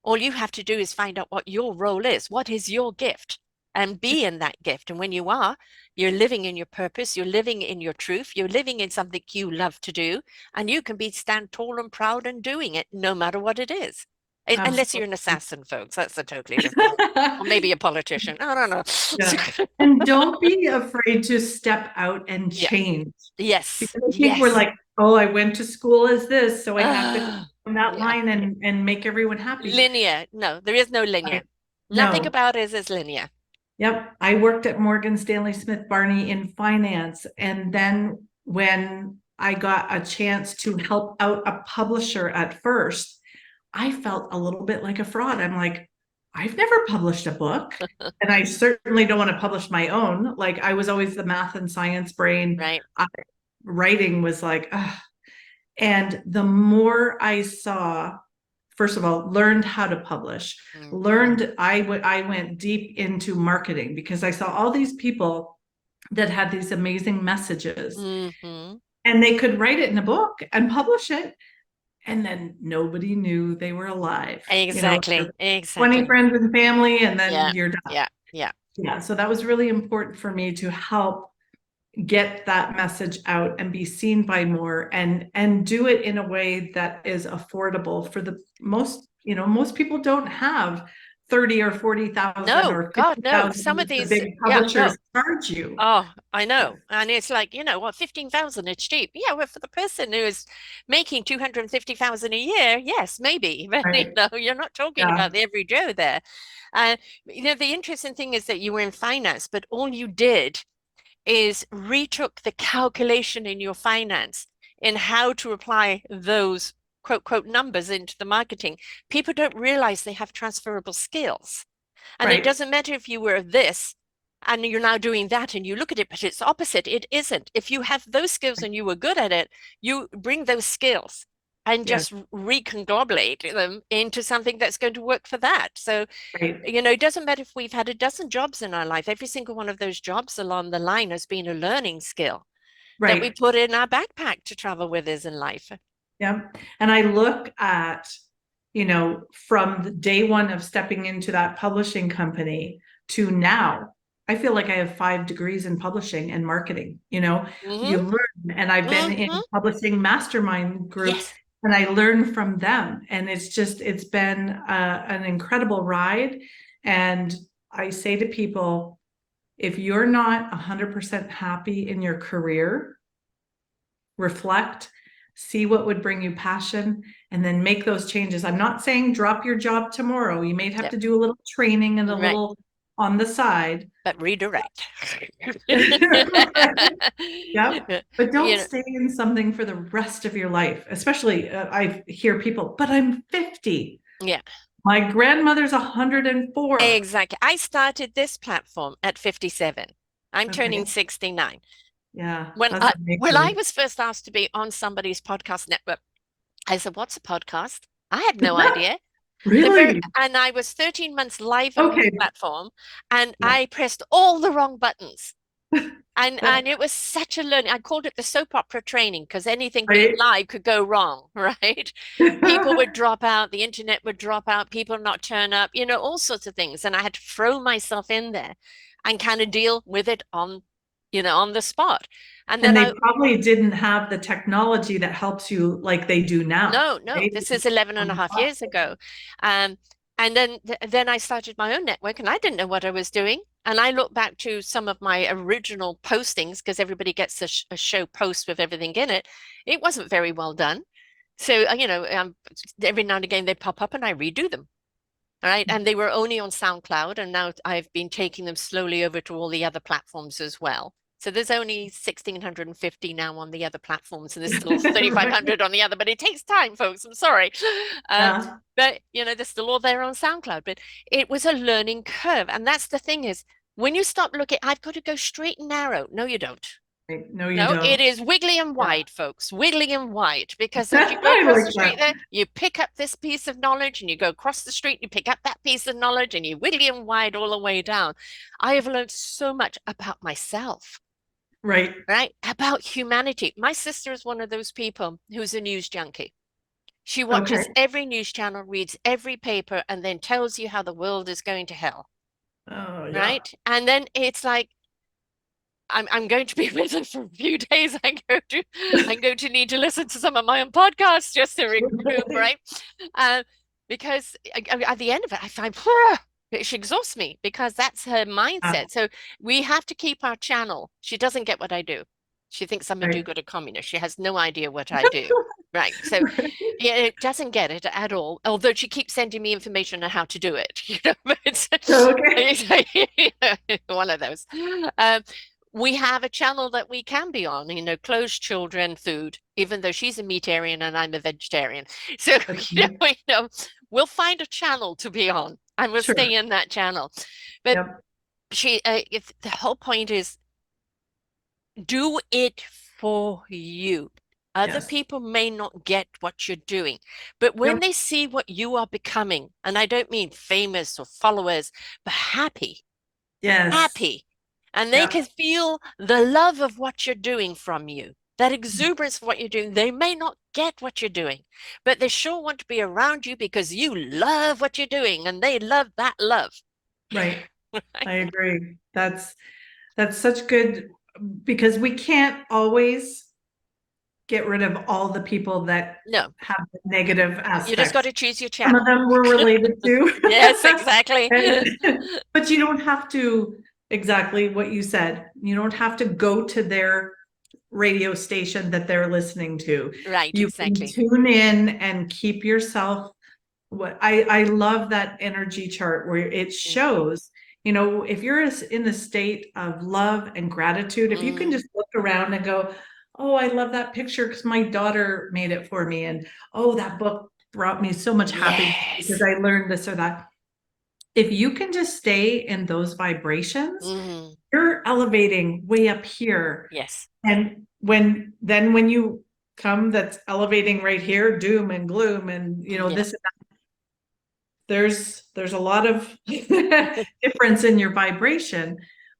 All you have to do is find out what your role is. What is your gift? And be in that gift. And when you are, you're living in your purpose, you're living in your truth, you're living in something you love to do, and you can be stand tall and proud and doing it no matter what it is. Unless you're an Absolutely. assassin, folks. That's a totally different. Or maybe a politician. I don't Yeah. know. And don't be afraid to step out and Yeah. change. Yes. Because I think we're Yes. like, oh, I went to school as this, so I have to go on that Yeah. line and make everyone happy. Linear. No, there is no linear. Right. Nothing No. about it is linear. Yep. I worked at Morgan Stanley Smith Barney in finance. And then when I got a chance to help out a publisher at first, I felt a little bit like a fraud. I'm like, I've never published a book. And I certainly don't want to publish my own. Like I was always the math and science brain. Right. Writing was like, ugh. And the more I saw, first of all, learned how to publish, Mm. learned I went deep into marketing because I saw all these people that had these amazing messages Hmm. and they could write it in a book and publish it. And then nobody knew they were alive. Exactly. 20 Exactly. friends and family, and then Yeah. you're done. Yeah. Yeah. Yeah. So that was really important for me to help get that message out and be seen by more and do it in a way that is affordable for the most, most people don't have 30 or 40,000 No, or God, no. 50,000 Some of the these, big yeah, no. publishers charge you. Oh, I know. And it's like, what, 15,000, it's cheap. Yeah, well, for the person who is making 250,000 a year, yes, maybe. But, Right. you're not talking Yeah. about the every Joe there. Uh, the interesting thing is that you were in finance, but all you did is retook the calculation in your finance in how to apply those quote, quote numbers into the marketing. People don't realize they have transferable skills. And it Right. doesn't matter if you were this and you're now doing that and you look at it, but it's opposite. It isn't. If you have those skills and you were good at it, you bring those skills and Yeah. just reconglomerate them into something that's going to work for that. So, Right. it doesn't matter if we've had a dozen jobs in our life, every single one of those jobs along the line has been a learning skill that we Right. put in our backpack to travel with us in life. Yeah. And I look at, from the day one of stepping into that publishing company to now, I feel like I have 5 degrees in publishing and marketing. You Mm-hmm. learn, and I've been in Mm-hmm. publishing mastermind groups Yes. and I learn from them. And it's been an incredible ride. And I say to people, if you're not 100% happy in your career, reflect, see what would bring you passion, and then make those changes. I'm not saying drop your job tomorrow. You may have Yep. to do a little training and a Right. little on the side. But redirect. Yep. But don't You know, stay in something for the rest of your life. Especially, I hear people, but I'm 50. yeah, My grandmother's 104. exactly. I started this platform at 57. I'm turning Okay. 69. Yeah, When that's I amazing. was first asked to be on somebody's podcast network, I said, "What's a podcast?" I had no idea. Really? And I was 13 months live on the Okay. platform, and Yeah. I pressed all the wrong buttons. That's And it was such a learning. I called it the soap opera training because anything being right. live could go wrong, right? People would drop out, the internet would drop out, people not turn up, all sorts of things. And I had to throw myself in there and kind of deal with it on the spot. And then And they I probably didn't have the technology that helps you like they do now, No, no, right? this is 11 and a half years ago. Um, and then I started my own network and I didn't know what I was doing. And I look back to some of my original postings because everybody gets a show post with everything in it. It wasn't very well done. So, every now and again they pop up and I redo them. All right. And they were only on SoundCloud, and now I've been taking them slowly over to all the other platforms as well. So there's only 1,650 now on the other platforms, and there's still Right. 3,500 on the other, but it takes time, folks. I'm sorry. Um, Yeah. but, they're still all there on SoundCloud. But it was a learning curve. And that's the thing is, when you stop looking, I've got to go straight and narrow. No, you don't. Right. No, you No, it don't. is wiggly and Yeah. wide, folks, wiggly and wide. Because as you go I across like the street that. there, you pick up this piece of knowledge, and you go across the street, you pick up that piece of knowledge, and you wiggly and wide all the way down. I have learned so much about myself, Right. right? About humanity. My sister is one of those people who's a news junkie. She Okay. watches every news channel, reads every paper, and then tells you how the world is going to hell, Oh, yeah. right? And then it's like, I'm going to be with her for a few days. I'm going to need to listen to some of my own podcasts just to recuperate. Uh, because at the end of it, I find she exhausts me because that's her Yeah. mindset. So we have to keep our channel. She doesn't get what I do. She thinks I'm a Right. do-gooder communist. She has no idea what I do. Right. So yeah, it doesn't get it at all. Although she keeps sending me information on how to do it. But Okay. it's one of those. Um, we have a channel that we can be on, clothes, children, food, even though she's a meatarian and I'm a vegetarian. So, Okay. we'll find a channel to be on and we'll stay Sure. in that channel. But Yep. if the whole point is do it for you. Other Yes. people may not get what you're doing, but when Yep. they see what you are becoming, and I don't mean famous or followers, but Yes. happy, and they can Yep. feel the love of what you're doing from you, that exuberance of what you're doing. They may not get what you're doing, but they sure want to be around you because you love what you're doing and they love that love. Right. Right? I agree. That's such good because we can't always get rid of all the people that No, have the negative you just got aspects. to choose your Some of channel. them we're related Yes, to. exactly. And, but you don't have to exactly what you said. You don't have to go to their radio station that they're listening to. Right, You can exactly. tune in and keep yourself. What I love that energy chart where it Mm, shows, if you're in a state of love and gratitude, if you can mm, just look around and go, oh, I love that picture because my daughter made it for me, and oh, that book brought me so much happiness because yes. I learned this or that. If you can just stay in those vibrations, Mm, you're elevating way up here. yes. And when you come that's elevating right here, doom and gloom and Yeah. this, there's a lot of difference in your vibration,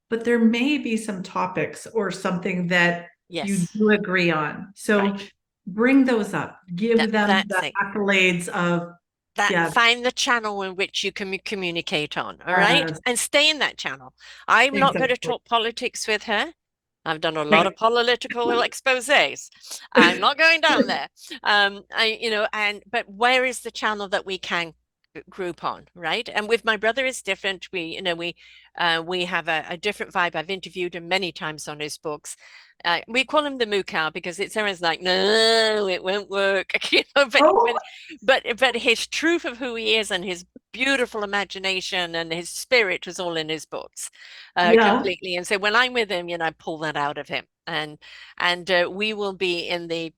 but there may be some topics or something that you Yes. do agree on. So Right. bring those up, give them That's the it. accolades of, That yeah, find the channel in which you can communicate on, all right? uh, And stay in that channel. I'm not going to exactly. talk politics with her. I've done a lot Right. of political exposés. I'm not going down there. But where is the channel that we can group on, right? And with my brother, it's different. We have a different vibe. I've interviewed him many times on his books. We call him the moo cow because it's always like, no, it won't work, But Oh, but his truth of who he is and his beautiful imagination and his spirit was all in his books, yeah. completely. And so when I'm with him, I pull that out of him, and we will be in the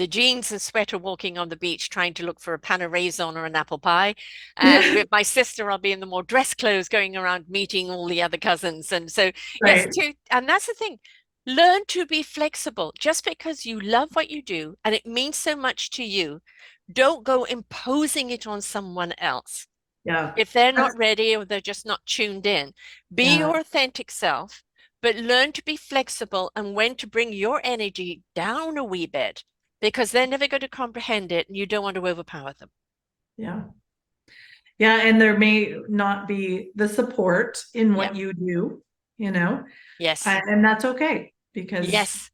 jeans and sweater walking on the beach trying to look for a pan of raisin or an apple pie. And Yeah. with my sister, I'll be in the more dress clothes going around meeting all the other cousins. And so, yes, Right. and that's the thing. Learn to be flexible. Just because you love what you do and it means so much to you, don't go imposing it on someone else. Yeah. If they're That's, not ready or they're just not tuned in, be yeah. your authentic self, but learn to be flexible and when to bring your energy down a wee bit because they're never going to comprehend it and you don't want to overpower them. Yeah. Yeah. And there may not be the support in Yeah. what you do, you know, Yes. and that's okay because Yes.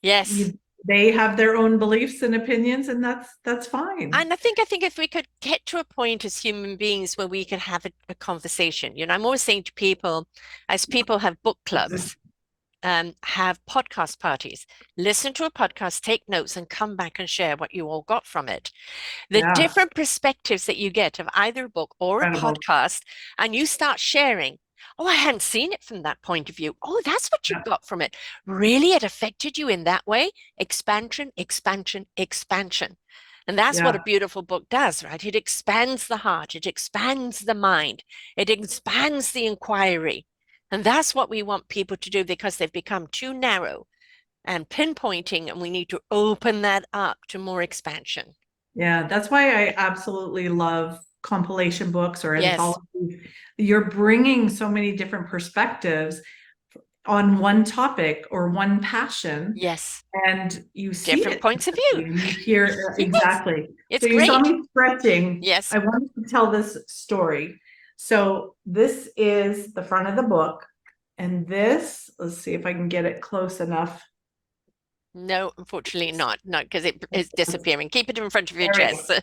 Yes. you, they have their own beliefs and opinions, and that's fine. And I think if we could get to a point as human beings where we can have a conversation, I'm always saying to people, as people have book clubs, have podcast parties, listen to a podcast, take notes, and come back and share what you all got from it. The Yeah. different perspectives that you get of either a book or a Incredible. podcast, and you start sharing. Oh, I hadn't seen it from that point of view. Oh, that's what you Yeah. got from it. Really, it affected you in that way? Expansion, expansion, expansion. And that's what a Yeah. beautiful book does, right? It expands the heart, it expands the mind, it expands the inquiry. And that's what we want people to do because they've become too narrow and pinpointing, and we need to open that up to more expansion. Yeah. That's why I absolutely love compilation books or Yes, anthologies. You're bringing so many different perspectives on one topic or one passion, yes, and you see different it points of view. and you hear Yes, exactly. it's So you saw great. me stretching. Yes. I wanted to tell this story. So this is the front of the book, and this, let's see if I can get it close enough. No, unfortunately not. No, because it is disappearing. Keep it in front of your There we go. chest.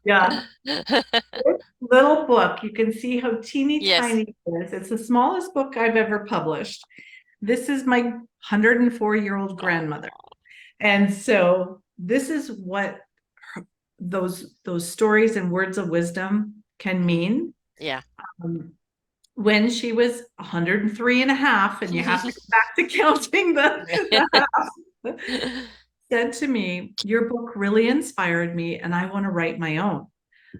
Yeah. This little book, you can see how teeny Yes. tiny it is. It's the smallest book I've ever published. This is my 104-year-old grandmother. Oh, And so this is what those stories and words of wisdom can mean. yeah. Um, when she was 103 and a half, and you have to go back to counting the half, said to me, "Your book really inspired me, and I want to write my own."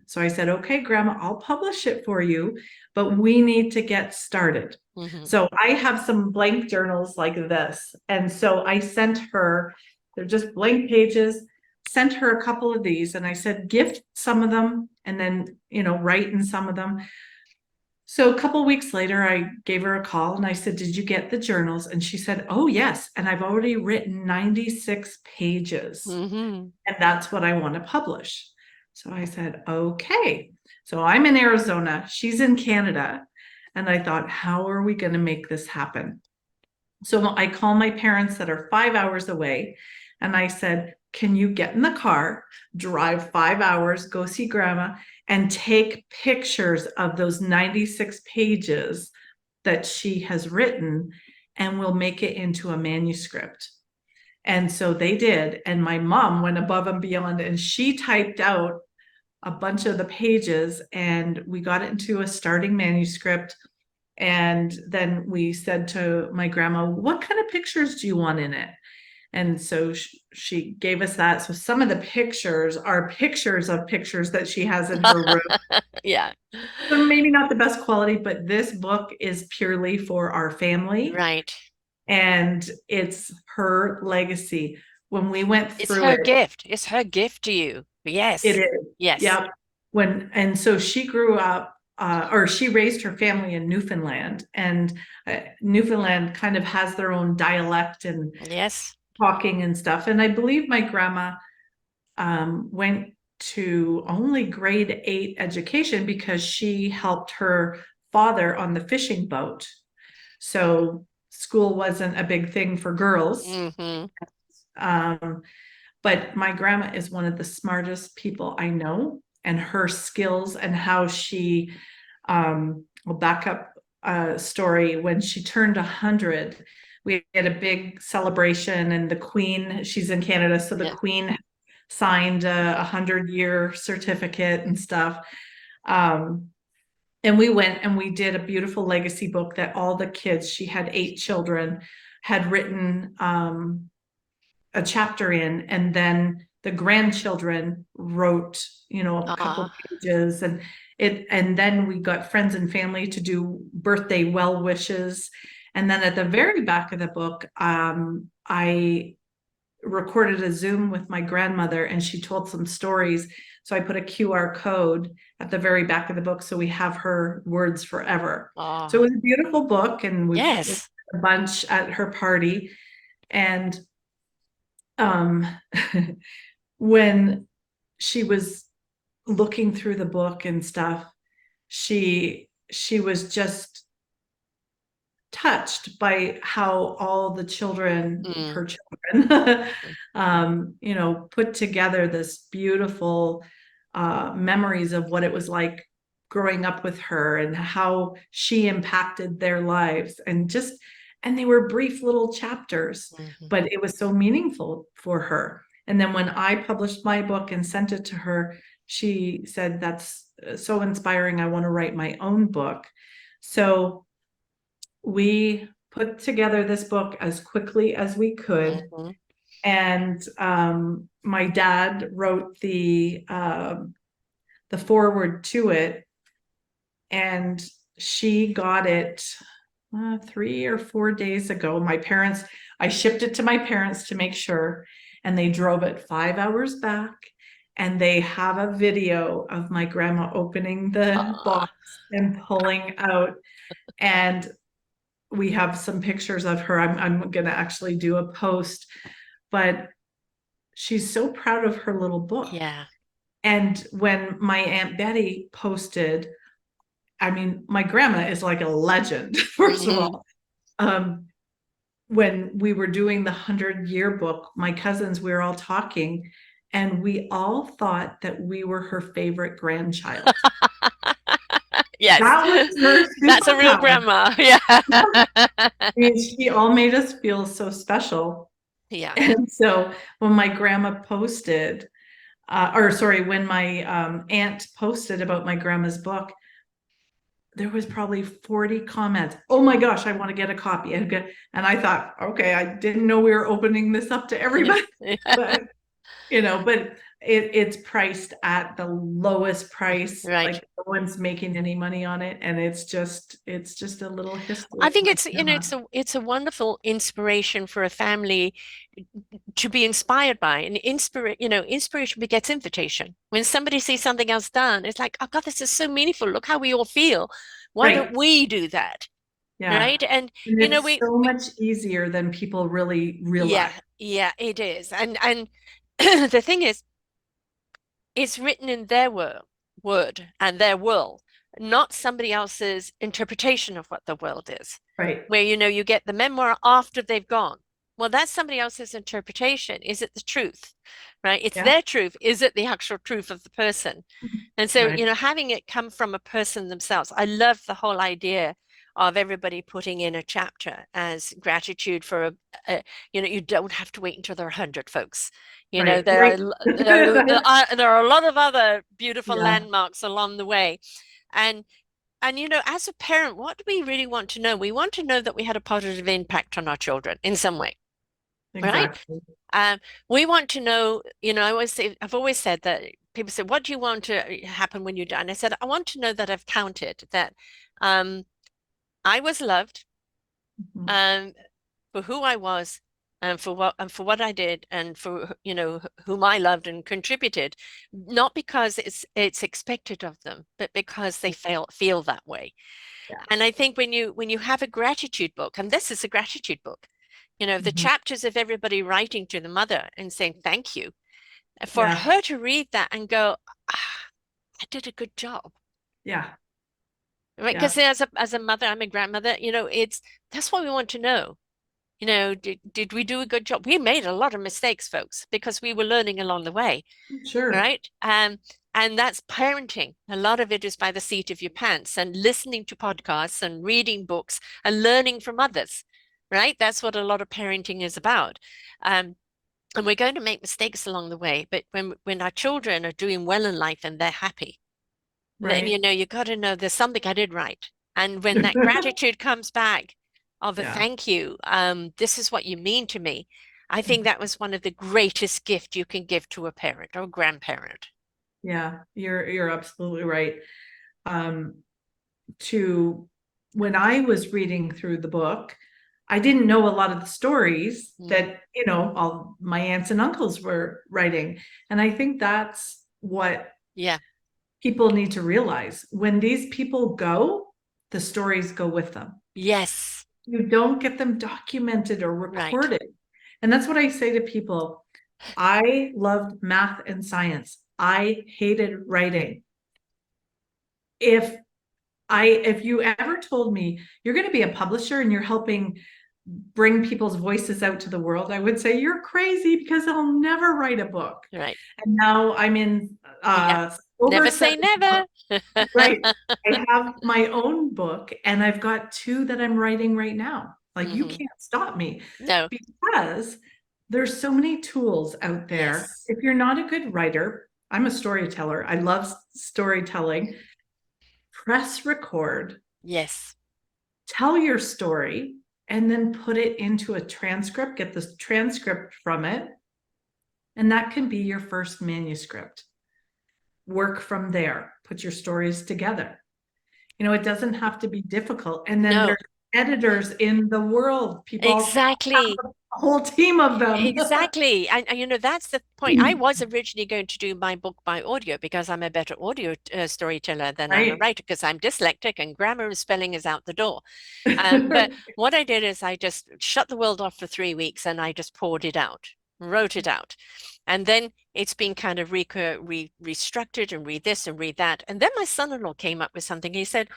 So I said, "Okay, Grandma, I'll publish it for you, but we need to get started." Mhm. So I have some blank journals like this. And so I sent her, they're just blank pages, sent her a couple of these, and I said, gift some of them and then, write in some of them. So a couple of weeks later, I gave her a call and I said, "Did you get the journals?" And she said, "Oh, yes. And I've already written 96 pages. Mhm. And that's what I want to publish." So I said, "Okay." So I'm in Arizona, she's in Canada. And I thought, how are we going to make this happen? So I call my parents that are 5 hours away. And I said, "Can you get in the car, drive 5 hours, go see Grandma, and take pictures of those 96 pages that she has written, and we'll make it into a manuscript?" And so they did. And my mom went above and beyond, and she typed out a bunch of the pages, and we got it into a starting manuscript. And then we said to my grandma, "What kind of pictures do you want in it?" And so she gave us that. So some of the pictures are pictures of pictures that she has in her room. Yeah. So maybe not the best quality, but this book is purely for our family, Right. and it's her legacy. When we went It's through her it, gift. It's her gift to you. it Yes. is. Yes. Yep. And so she grew up, or she raised her family in Newfoundland, and Newfoundland kind of has their own dialect and Yes. talking and stuff. And I believe my grandma went to only grade 8 education because she helped her father on the fishing boat. So school wasn't a big thing for girls. Hmm. Um, but my grandma is one of the smartest people I know, and her skills and how she, will back up a story. When she turned 100, we had a big celebration, and the Queen, she's in Canada, so the Yeah. Queen signed a 100-year certificate and stuff. Um, and we went and we did a beautiful legacy book that all the kids, she had 8 children, had written a chapter in, and then the grandchildren wrote, a couple Ah. pages, and then we got friends and family to do birthday well wishes. And then at the very back of the book, I recorded a Zoom with my grandmother, and she told some stories. So I put a QR code at the very back of the book, so we have her words forever. So Ah. it was a beautiful book, and we've Yes. a bunch at her party. And um, when she was looking through the book and stuff, she was just touched by how all the children, Mm, her children, mm, put together this beautiful memories of what it was like growing up with her and how she impacted their lives, and they were brief little chapters, mhm, but it was so meaningful for her. And then when I published my book and sent it to her, she said, "That's so inspiring. I want to write my own book." So we put together this book as quickly as we could. mhm. And my dad wrote the foreword to it, and she got it 3 or 4 days ago. I shipped it to my parents to make sure, and they drove it 5 hours back. And they have a video of my grandma opening the Ah, box and pulling out. And we have some pictures of her. I'm going to actually do a post, but she's so proud of her little book. yeah. And when my Aunt Betty posted, I mean, my grandma is like a legend, first of Mhm. all. Um, when we were doing the 100-year book, my cousins, we were all talking, and we all thought that we were her favorite grandchild. Yes, That was her that's a real superpower. grandma. Yeah. And she all made us feel so special. Yeah. And so when my grandma posted, or sorry, when my aunt posted about my grandma's book, there was probably 40 comments. Oh my gosh, I want to get a copy. And I thought, okay, I didn't know we were opening this up to Yeah. everybody, Yeah. but but it's priced at the lowest price. Right. Like no one's making any money on it, and it's just a little history I of think my it's, grandma. it's a wonderful inspiration for a family to be inspired by. And inspiration begets invitation. When somebody sees something else done, it's like, oh God, this is so meaningful. Look how we all feel. Why don't Right. we do that? Yeah. Right. And And you know, it's so much easier than people really yeah, realize. yeah, it is. And the thing is, it's written in their word and their world, not somebody else's interpretation of what the world is. Right. Where you get the memoir after they've gone. Well, that's somebody else's interpretation. Is it the truth? Right? It's Yeah. their truth. Is it the actual truth of the person? And so, Right. having it come from a person themselves, I love the whole idea of everybody putting in a chapter as gratitude for you don't have to wait until there are 100 folks. Right. There Right. are there are a lot of other beautiful Yeah. landmarks along the way. And as a parent, what do we really want to know? We want to know that we had a positive impact on our children in some way, right? Exactly. Um, we want to know, I've always said that people say, what do you want to happen when you die? And I said, I want to know that I've counted, that um, I was loved Mhm. um, for who I was and for what I did and for, whom I loved and contributed, not because it's expected of them, but because they feel that way. Yeah. And I think when you have a gratitude book, and this is a gratitude book, the Mhm. chapters of everybody writing to the mother and saying thank you, for Yeah. her to read that and go, ah, I did a good job. Yeah. Right? Yeah. Because as a mother, I'm a grandmother, that's what we want to know. Did we do a good job? We made a lot of mistakes, folks, because we were learning along the way, Sure. right? And that's parenting. A lot of it is by the seat of your pants and listening to podcasts and reading books and learning from others, right? That's what a lot of parenting is about. And we're going to make mistakes along the way, but when our children are doing well in life and they're happy, then Right. you got to know there's something I did right. And when that gratitude comes back of a Yeah. thank you, this is what you mean to me. I think that was one of the greatest gift you can give to a parent or a grandparent. Yeah. You're absolutely right. Um, to when I was reading through the book, I didn't know a lot of the stories Mm. that, all my aunts and uncles were writing. And I think that's what Yeah. people need to realize. When these people go, the stories go with them. Yes. you don't get them documented or Right, recorded. And that's what I say to people. I loved math and science. I hated writing. If if you ever told me you're going to be a publisher and you're helping bring people's voices out to the world, I would say you're crazy because I'll never write a book. right. And now I'm in Yep. over Never say seven never. books. Right. I have my own book and I've got two that I'm writing right now. Like you Hmm. can't stop me No. because there's so many tools out there. Yes. If you're not a good writer, I'm a storyteller. I love storytelling. Press record, Yes. tell your story, and then put it into a transcript, get the transcript from it. And that can be your first manuscript. Work from there, put your stories together. It doesn't have to be difficult. And then No. there's editors in the world, people Exactly. have a whole team of them. Exactly. And that's the point. I was originally going to do my book by audio because I'm a better audio storyteller than I'm a Right. writer because I'm dyslexic and grammar and spelling is out the door. But what I did is I just shut the world off for 3 weeks and I just poured it out, wrote it out. And then it's been kind of restructured and read this and read that. And then my son-in-law came up with something. He said,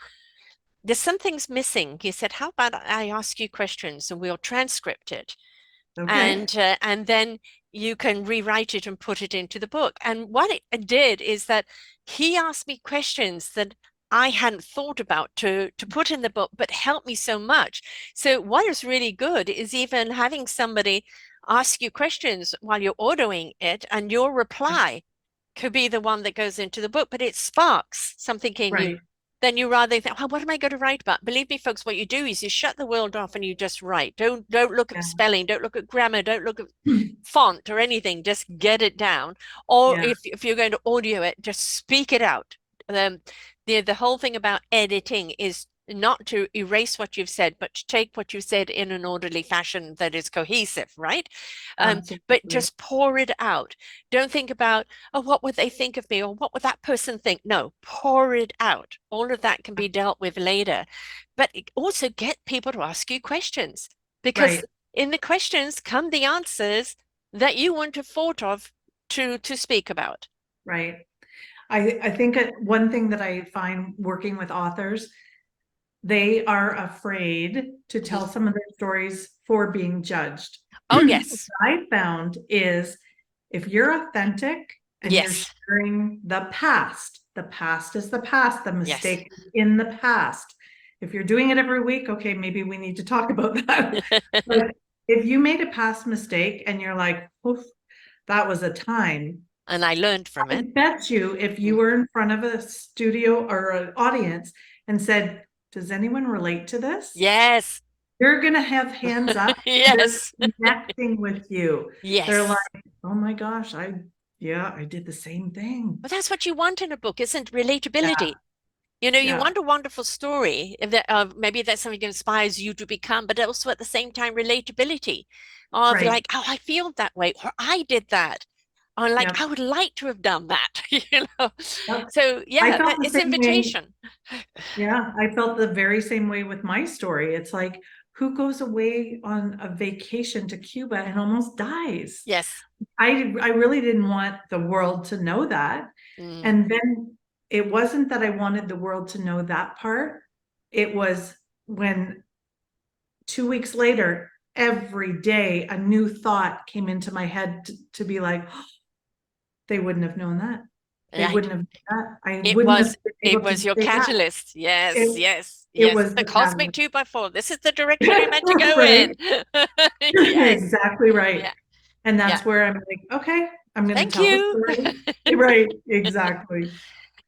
there's some things missing. He said, how about I ask you questions and we'll transcript it Okay. and then you can rewrite it and put it into the book. And what it did is that he asked me questions that I hadn't thought about to put in the book, but helped me so much. So what is really good is even having somebody ask you questions while you're ordering it, and your reply could be the one that goes into the book, but it sparks something in you. Right. Then you rather think, well, what am I going to write about? Believe me, folks, what you do is you shut the world off and you just write. Don't look at Yeah. spelling, don't look at grammar, don't look at font or anything. Just get it down. Or Yeah. if you're going to audio it, just speak it out. The whole thing about editing is not to erase what you've said, but to take what you said in an orderly fashion that is cohesive, right? But Absolutely. just pour it out. Don't think about, oh, what would they think of me? Or what would that person think? No, pour it out. All of that can be dealt with later. But also get people to ask you questions because Right. in the questions come the answers that you wouldn't have thought of to speak about. Right. I think one thing that I find working with authors, they are afraid to Mhm. tell some of their stories for being judged. Oh, What yes. I found is if you're authentic and you're Yes. sharing the past is the past, the Yes. mistake is in the past. If you're doing it every week, okay, maybe we need to talk about that. But if you made a past mistake and you're like, oof, that was a time, And I learned from I it. bet you if you Mm. were in front of a studio or an audience and said, does anyone relate to this? Yes. You're going to have hands up. They're Yes. connecting with you. They're like, Yes. oh my gosh, yeah, I did the same thing. But that's what you want in a book, isn't Yeah, relatability? You yeah, want a wonderful story that maybe that's something that inspires you to become, but also at the same time relatability of right. like, oh, I feel that way, or I did that, or like Yeah, I would like to have done that, you know. yeah. So I yeah, felt the it's same way. invitation. Yeah, I felt the very same way with my story. It's like, who goes away on a vacation to Cuba and almost dies? Yes. I really didn't want the world to know that. Mm. And then it wasn't that I wanted the world to know that part. It was when 2 weeks later, every day a new thought came into my head to be like, oh, they wouldn't have known that. They Right. wouldn't have known that. I It wouldn't have was been it able to was your say that. catalyst. It, Yes, yes, it yes. was The the cosmic catalyst. 2x4. This is the direction you're meant to go in. Right. Yes. Exactly right. Yeah. And Yeah. that's where I'm like, okay, I'm going to Thank tell the you. story. Right. Exactly.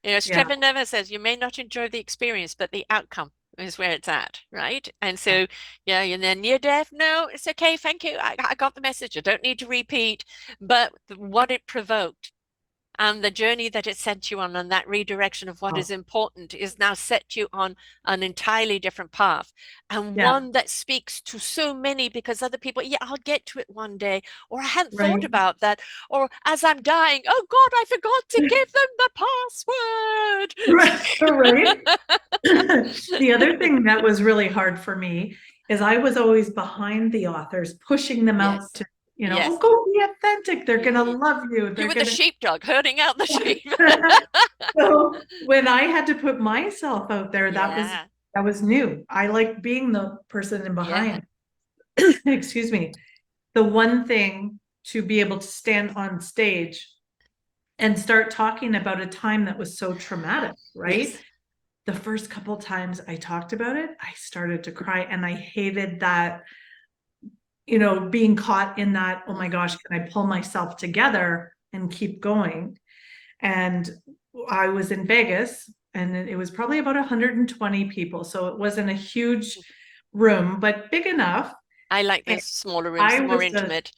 As Yeah. Trevor Never says, you may not enjoy the experience, but the outcome is where it's at, right? And so, yeah, and then you're deaf. No, it's okay. Thank you. I got the message. I don't need to repeat. But what it provoked and the journey that it sent you on and that redirection of what is Oh, important is now set you on an entirely different path and yeah. one that speaks to so many because other people, yeah, I'll get to it one day, or I hadn't thought Right. about that, or as I'm dying, oh God, I forgot to give them Right. the Right. password. The other thing that was really hard for me is I was always behind the authors, pushing them out Yes. to, oh, Yes. go be authentic. They're gonna You, love you. you They're were the gonna. sheepdog herding out the sheep. So when I had to put myself out there, Yeah. that was new. I like being the person in Yeah. behind. Excuse me. The one thing to be able to stand on stage and start talking about a time that was so traumatic, right? Yes. The first couple times I talked about it, I started to cry and I hated that, being caught in that, oh my Mhm. gosh, can I pull myself together and keep going? And I was in Vegas and it was probably about 120 people. So it wasn't a huge room, but big enough. I like the And smaller rooms, I the more was the intimate.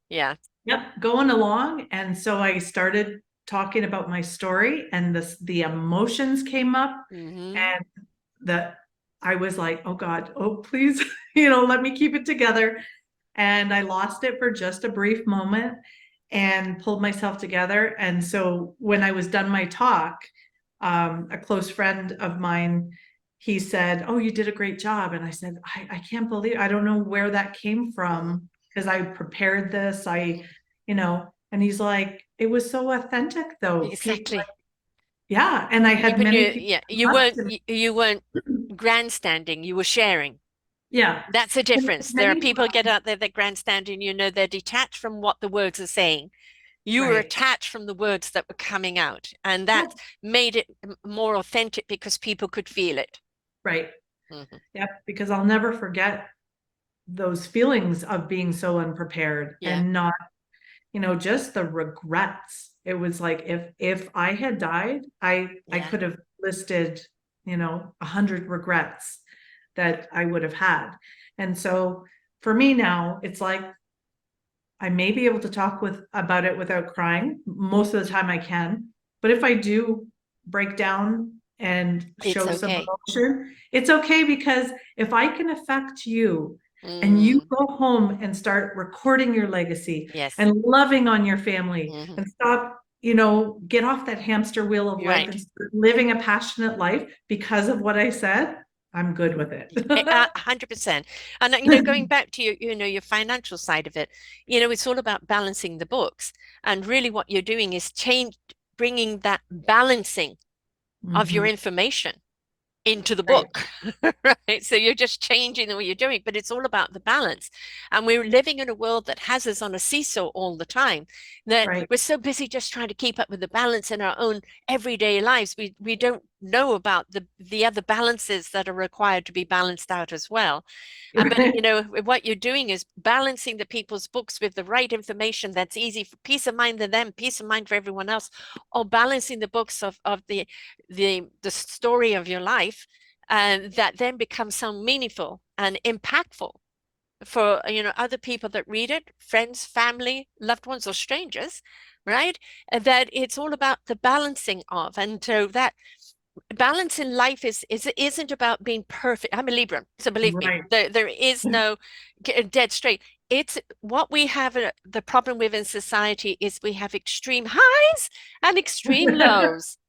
Yeah. Yep, going along. And so I started talking about my story and the emotions came up Hmm. and that I was like, oh God, oh please, let me keep it together. And I lost it for just a brief moment and pulled myself together. And so when I was done my talk, a close friend of mine, he said, oh, you did a great job. And I said, I can't believe, I don't know where that came from because I prepared this. And he's like, it was so authentic though. People, Exactly. yeah. And I had People many knew, people yeah, come up to me. you weren't grandstanding, you were sharing. Yeah. That's the And difference. There are many people get times, out there that grandstand and they're detached from what the words are saying. You were right. attached from the words that were coming out, and that Yep. made it more authentic because people could feel it. Right. Hmm. Yep. Because I'll never forget those feelings of being so unprepared Yeah, and not, just the regrets. It was like if I had died, I yeah. could have listed, 100 regrets that I would have had. And so for me now, it's like I may be able to talk with about it without crying. Most of the time I can. But if I do break down and It's show some okay. emotion, it's okay because if I can affect you and you Mm, go home and start recording your legacy yes. and loving on your family Hmm. and stop, get off that hamster wheel of You're life right. and start living a passionate life because of what I said, I'm good with it. 100%. And going back to your financial side of it, it's all about balancing the books. And really what you're doing is bringing that balancing of your Mhm. information into the Right, book, right? So you're just changing the way you're doing, but it's all about the balance. And we're living in a world that has us on a seesaw all the time, that right, we're so busy just trying to keep up with the balance in our own everyday lives. We don't know about the other balances that are required to be balanced out as well. But right, what you're doing is balancing the people's books with the right information that's easy for peace of mind to them, peace of mind for everyone else, or balancing the books of the story of your life, and that then becomes so meaningful and impactful for other people that read it, friends, family, loved ones, or strangers, right? That it's all about the balancing of, and so that balance in life isn't about being perfect. I'm a Libra, so believe me, right. there is no dead straight. It's what we have the problem with in society is we have extreme highs and extreme lows.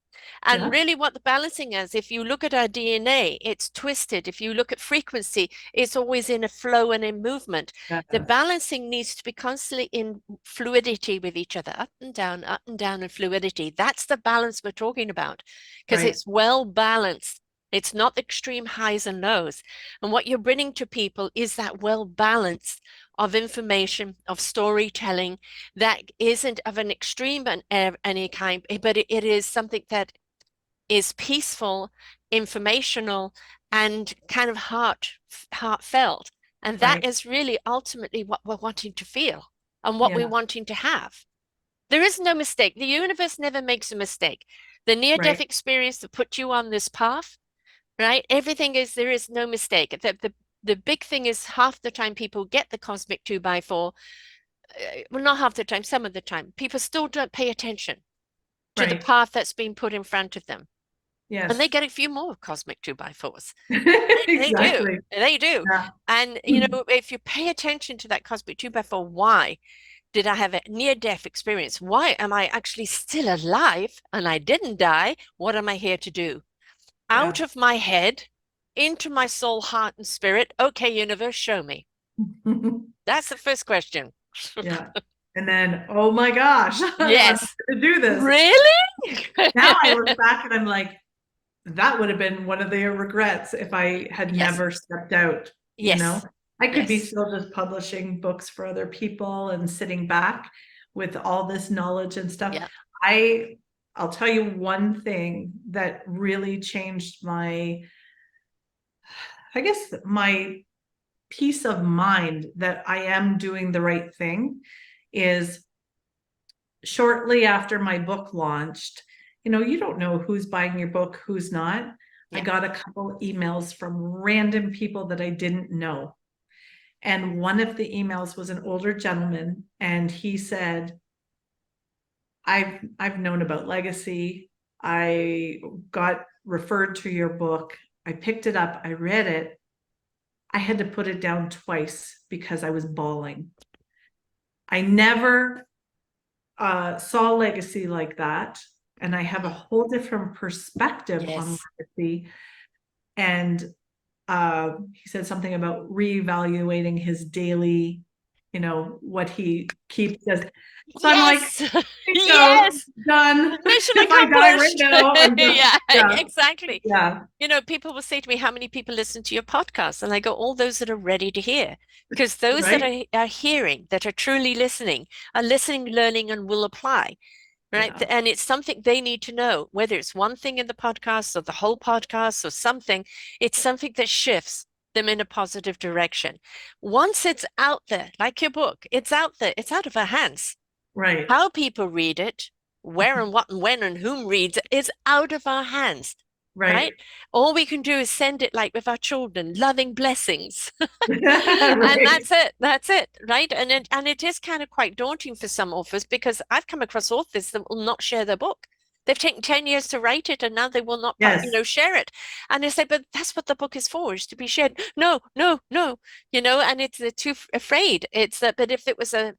And Yeah, really, what the balancing is, if you look at our DNA, it's twisted. If you look at frequency, it's always in a flow and in movement. The yes, balancing needs to be constantly in fluidity with each other, up and down, and fluidity. That's the balance we're talking about because right, it's well balanced. It's not extreme highs and lows. And what you're bringing to people is that well balance of information, of storytelling that isn't of an extreme any kind, but it is something that is peaceful, informational, and kind of heartfelt. And that right. is really ultimately what we're wanting to feel and what we're Yeah, wanting to have. There is no mistake. The universe never makes a mistake. The near-death right, experience that put you on this path, right? Everything is, there is no mistake. The big thing is half the time people get the cosmic 2x4. Well, not half the time, some of the time. People still don't pay attention to the right. path that's been put in front of them. And they Yes. get a few more cosmic 2x4s. They do. Exactly. They do. Yeah. And, if you pay attention to that cosmic 2x4, why did I have a near-death experience? Why am I actually still alive and I didn't die? What am I here to do? Out Yeah. of my head, into my soul, heart, and spirit. Okay, universe, show me. That's the first question. Yeah. And then, oh my gosh, I'm Yes. going to do this. Really? Now I look back and I'm like, that would have been one of the regrets if I had Yes. never stepped out, you know. Yes. I could be Yes. still just publishing books for other people and sitting back with all this knowledge and stuff. Yeah. I I'll tell you one thing that really changed I guess my peace of mind that I am doing the right thing is shortly after my book launched, you don't know who's buying your book, who's not. I Yeah. got a couple emails from random people that I didn't know. And one of the emails was an older gentleman, and he said, I've known about Legacy. I got referred to your book. I picked it up, I read it. I had to put it down twice because I was bawling. I never saw Legacy like that. And I have a whole different perspective on Yes. Legacy. And he said something about reevaluating his daily, what he keeps as. So I'm like, Yes. go, Yes. done. Mission If I die right accomplished. now, I'm just, Yeah, yeah, exactly. yeah, People will say to me, how many people listen to your podcast? And I go, all those that are ready to hear. Because those that right? are hearing, that are truly listening, are listening, learning, and will apply. Right. Yeah, And it's something they need to know, whether it's one thing in the podcast or the whole podcast or something, it's something that shifts them in a positive direction. Once it's out there, like your book, it's out there, it's out of our hands. right, How people read it, where and what and when and whom reads it is out of our hands, right, right? All we can do is send it like with our children, loving blessings. And right. that's it. That's it, right? And it is kind of quite daunting for some authors because I've come across authors that will not share their book. They've taken 10 years to write it and now they will not, Yes, share it. And they say, but that's what the book is for, is to be shared. No, no, no, and it's they're too afraid. It's that, but if it was a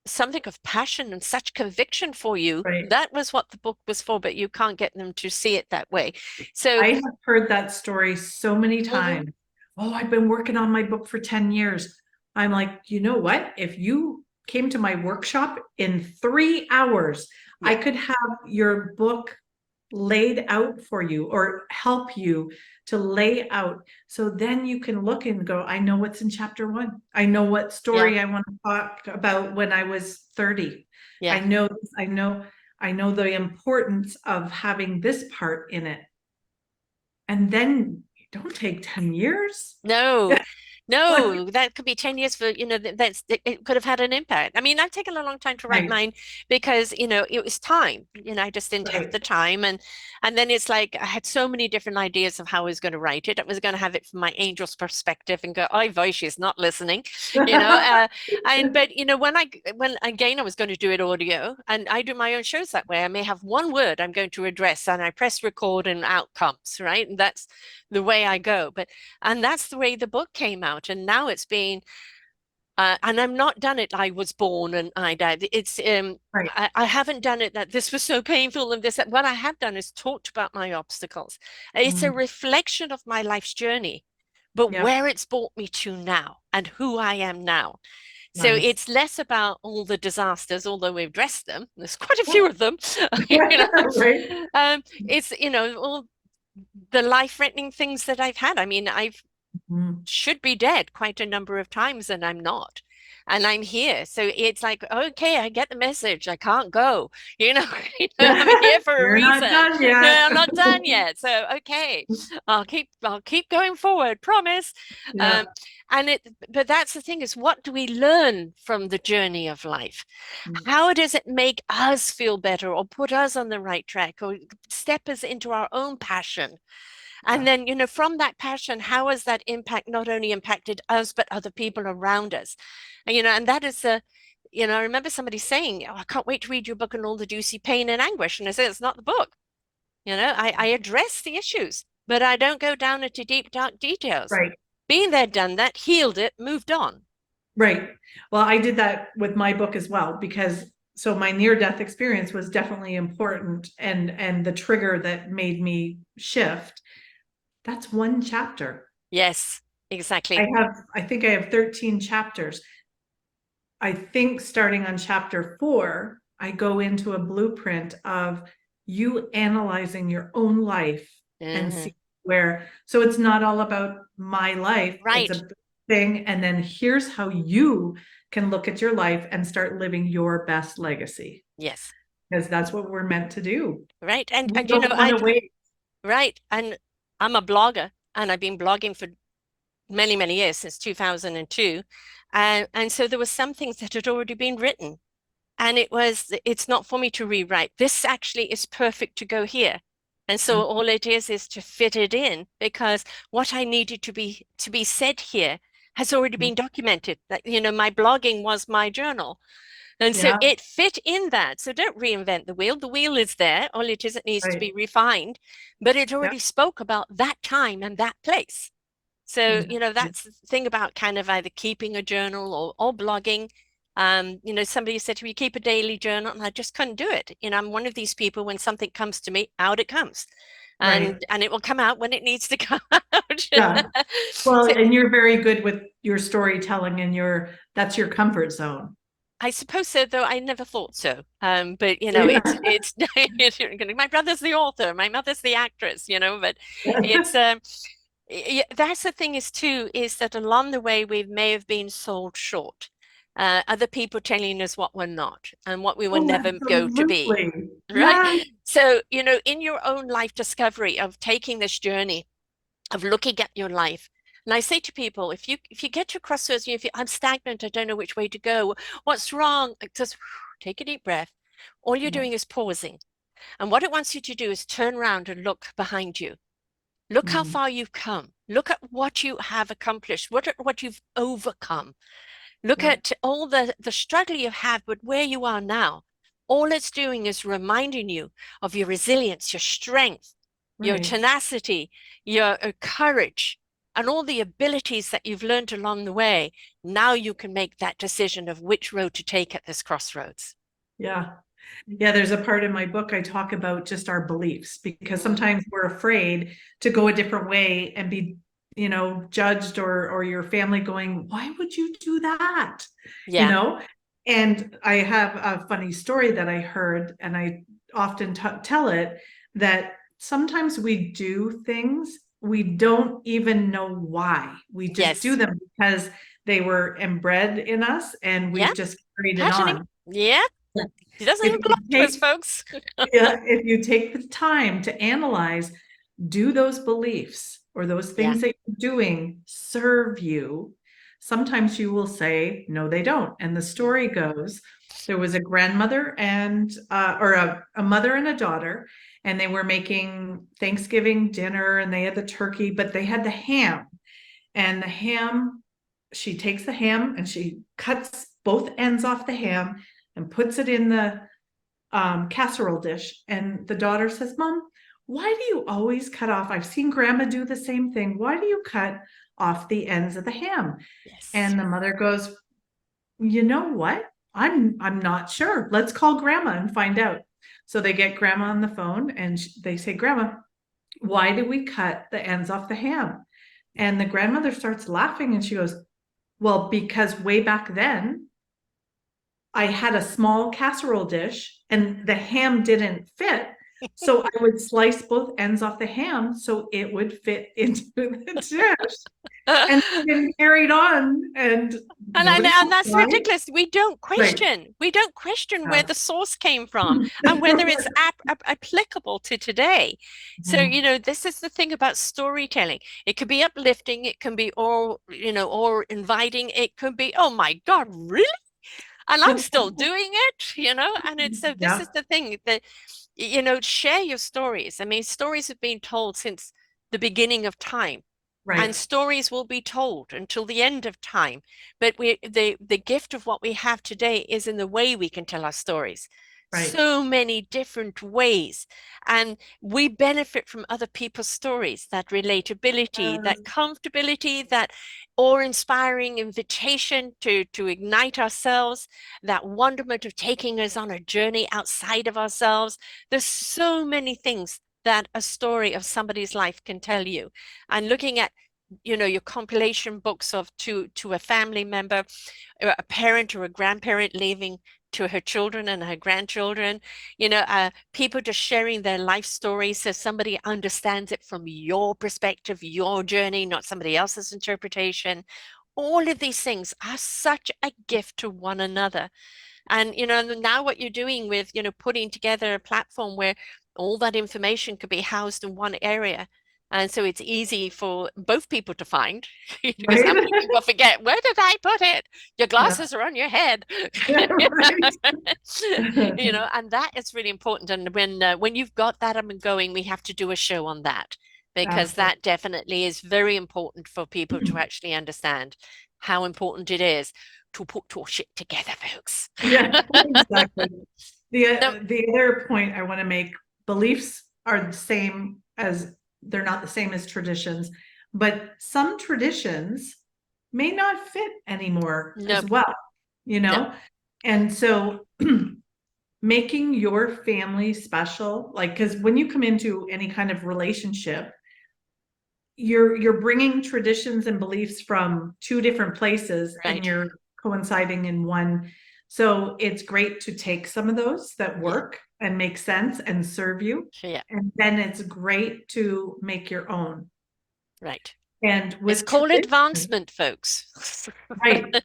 something of passion and such conviction for you, right. that was what the book was for, but you can't get them to see it that way. So, I have heard that story so many mhm, times. Oh, I've been working on my book for 10 years. I'm like, you know what? If you came to my workshop in 3 hours, I yeah, could have your book laid out for you or help you to lay out. So then you can look and go, I know what's in chapter one. I know what yeah, story I want to talk about when I was 30. I yeah. know, I know, I know the importance of having this part in it. And then don't take 10 years. No, Like, no, that could be 10 years for, it could have had an impact. I mean, I've taken a long time to write right, mine because, it was time. I just didn't have right. the time. And then it's like I had so many different ideas of how I was going to write it. I was going to have it from my angel's perspective and go, oh, voice, she's not listening, you know. But when again I was going to do it audio, and I do my own shows that way. I may have one word I'm going to address, and I press record, and out comes, right? And that's the way I go. And that's the way the book came out. And now it's been, and I'm not done it. I was born and I died. Right. I haven't done it that this was so painful and this. What I have done is talked about my obstacles. It's a Mm, reflection of my life's journey, but yep. where it's brought me to now and who I am now. So Nice. it's less about all the disasters, although we've addressed them. There's quite a few of them. Right. It's all the life-threatening things that I've had. I mean, I've Mm. should be dead quite a number of times and I'm not. And I'm here. So it's like, okay, I get the message. I can't go. You know, I'm here for a You're not reason. done yet. No, I'm not done yet. So okay, I'll keep going forward, promise. Yeah. Um, but that's the thing is what do we learn from the journey of life? Mm. How does it make us feel better or put us on the right track or step us into our own passion? And Yeah. then, from that passion, how has that impact not only impacted us, but other people around us? And that is I remember somebody saying, oh, I can't wait to read your book and all the juicy pain and anguish. And I said, it's not the book. I address the issues, but I don't go down into deep, dark details. Right. Being there, done that, healed it, moved on. Right. Well, I did that with my book as well, because so my near death experience was definitely important and the trigger that made me shift. That's one chapter. Yes, exactly. I think I have 13 chapters. I think starting on chapter 4, I go into a blueprint of you analyzing your own life and Hmm. see where, so it's not all about my life, it's Right. a thing. And then here's how you can look at your life and start living your best legacy, Yes. because that's what we're meant to do. Right. We And don't want to wait. right. And I'm a blogger and I've been blogging for many, many years, since 2002. And so there were some things that had already been written. And it's not for me to rewrite. This actually is perfect to go here. And so all it is to fit it in, because what I needed to be said here has already been documented. That, my blogging was my journal. And so Yeah, it fit in that. So don't reinvent the wheel. The wheel is there. All it is, it needs to be right. refined, but it Yeah, already spoke about that time and that place. So, exactly. that's the thing about kind of either keeping a journal or blogging. Somebody said to me, keep a daily journal, and I just couldn't do it. I'm one of these people, when something comes to me, out it comes. Right. And it will come out when it needs to come out. Yeah. Well, So and you're very good with your storytelling and that's your comfort zone. I suppose so, though I never thought so. But Yeah. my brother's the author, my mother's the actress, but it's that's the thing is too, is that along the way we may have been sold short. Other people telling us what we're not and what we will Oh, never go to be. absolutely. Right? Yeah. So, in your own life discovery of taking this journey of looking at your life. And I say to people, if you get to a crossroads, you feel I'm stagnant, I don't know which way to go. What's wrong? Just take a deep breath. All you're Yeah. doing is pausing. And what it wants you to do is turn around and look behind you. Look how Mm, far you've come. Look at what you have accomplished. What you've overcome. Look yeah. at all the struggle you have, but where you are now. All it's doing is reminding you of your resilience, your strength, your Right. tenacity, your courage, and all the abilities that you've learned along the way. Now you can make that decision of which road to take at this crossroads. Yeah. Yeah, there's a part in my book I talk about just our beliefs, because Mm. sometimes we're afraid to go a different way and be, judged, or your family going, "Why would you do that?" You Yeah. know? And I have a funny story that I heard, and I often tell it, that sometimes we do things we don't even know why. We just do Yes. them because they were inbred in us and Yeah. we've just carried it Patterning. on. Yeah. It doesn't If even belong you to us, take folks. Yeah, if you take the time to analyze, do those beliefs or those Yeah. things that you're doing serve you? Sometimes you will say, no, they don't. And the Mm. story goes, there was a grandmother and or a mother and a daughter, and they were making Thanksgiving dinner, and they had the turkey, but they had the ham. And the ham, she takes the ham and she cuts both ends off the ham and puts it in the casserole dish. And the daughter says, "Mom, why do you always cut off? I've seen grandma do the same thing. Why do you cut off the ends of the ham?" Yes. And the mother goes, "You know what? I'm not sure. Let's call grandma and find out." So they get grandma on the phone and they say, "Grandma, why do we cut the ends off the ham?" And the grandmother starts laughing and she goes, "Well, because way back then I had a small casserole dish and the ham didn't fit. So I would slice both ends off the ham so it would fit into the dish." And then carried on, and nobody And knows that's why. ridiculous. We don't Right. question. We don't question where Yeah. the source came from and whether it's applicable to today. So, Mhm. this is the thing about storytelling. It could be uplifting, it can be or inviting, it could be, oh my God, really? And I'm still doing it. And it's so this Yeah. is the thing that, share your stories. I mean, stories have been told since the beginning of time, and Right. stories will be told until the end of time. But the gift of what we have today is in the way we can tell our stories. Right. So many different ways, and we benefit from other people's stories. That relatability, that comfortability, that awe-inspiring invitation to ignite ourselves, that wonderment of taking us on a journey outside of ourselves. There's so many things that a story of somebody's life can tell you. And looking at, your compilation books of to a family member, a parent or a grandparent leaving to her children and her grandchildren, people just sharing their life stories so somebody understands it from your perspective, your journey, not somebody else's interpretation. All of these things are such a gift to one another. And, now what you're doing with, putting together a platform where all that information could be housed in one area. And so it's easy for both people to find, because how Right? many people forget, where did I put it? Your Yeah. glasses are on your head. Yeah, right. And that is really important. And when you've got that up and going, we have to do a show on that, because Absolutely. that definitely is very important for people to actually understand how important it is to put your shit together, folks. Yeah, exactly. No, The other point I want to make, beliefs are the same as they're not the same as traditions, but some traditions may not fit anymore no, as well, you no, know? And so making your family special, like, because when you come into any kind of relationship, you're bringing traditions and beliefs from two different places and right. you're coinciding in one. So it's great to take some of those that Yeah, work and make sense and serve you, yeah, and then it's great to make your own. right. And It's with called tradition, advancement, folks. right,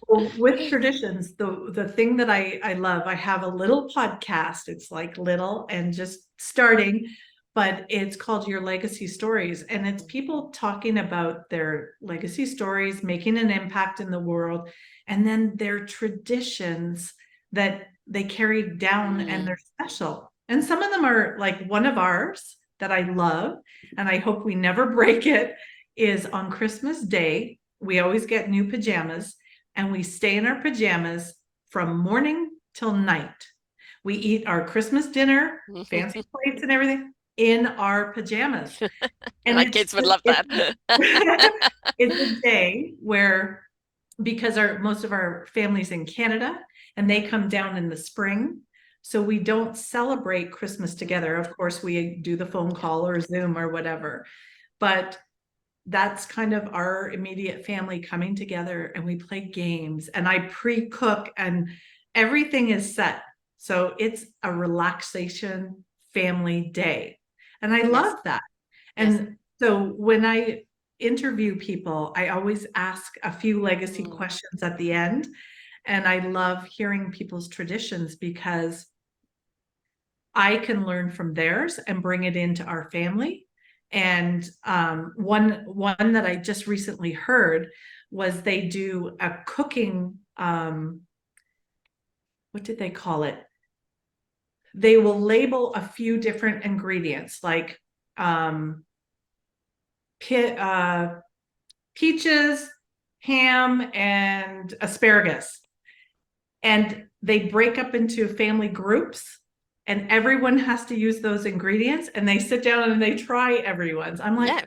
well, with traditions, the thing that I love, I have a little podcast. It's like little and just starting, but it's called Your Legacy Stories. And it's people talking about their legacy stories, making an impact in the world, and then their traditions that they carry down and Mm, they're special. And some of them are like one of ours that I love, and I hope we never break it, is on Christmas Day we always get new pajamas and we stay in our pajamas from morning till night. We eat our Christmas dinner, fancy plates and everything in our pajamas. And my kids would love it's that. it's a day where, because our most of our families in Canada and they come down in the spring, so we don't celebrate Christmas together. Of course, we do the phone Yeah. call or Zoom or whatever, but that's kind of our immediate family coming together and we play games and I pre-cook and everything is set. So it's a relaxation family day. And I Yes, love that. yes. And so when I interview people, I always ask a few legacy Mm, questions at the end. And I love hearing people's traditions because I can learn from theirs and bring it into our family. And one that I just recently heard was they do a cooking, what did they call it? They will label a few different ingredients like um, pe peaches, ham, and asparagus. And they break up into family groups and everyone has to use those ingredients and they sit down and they try everyone's. I'm like, yeah.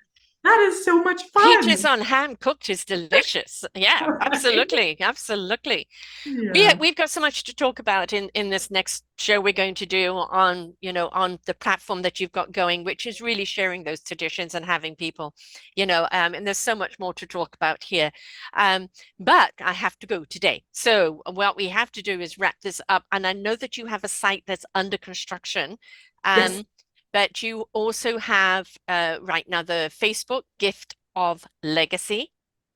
that is so much Peaches fun. on ham cooked is delicious. Yeah, Right? absolutely. Absolutely. Yeah. We've got so much to talk about in this next show we're going to do on, on the platform that you've got going, which is really sharing those traditions and having people, and there's so much more to talk about here. Um, but I have to go today. So what we have to do is wrap this up. And I know that you have a site that's under construction. Yes. Um, but you also have right now the Facebook Gift of Legacy,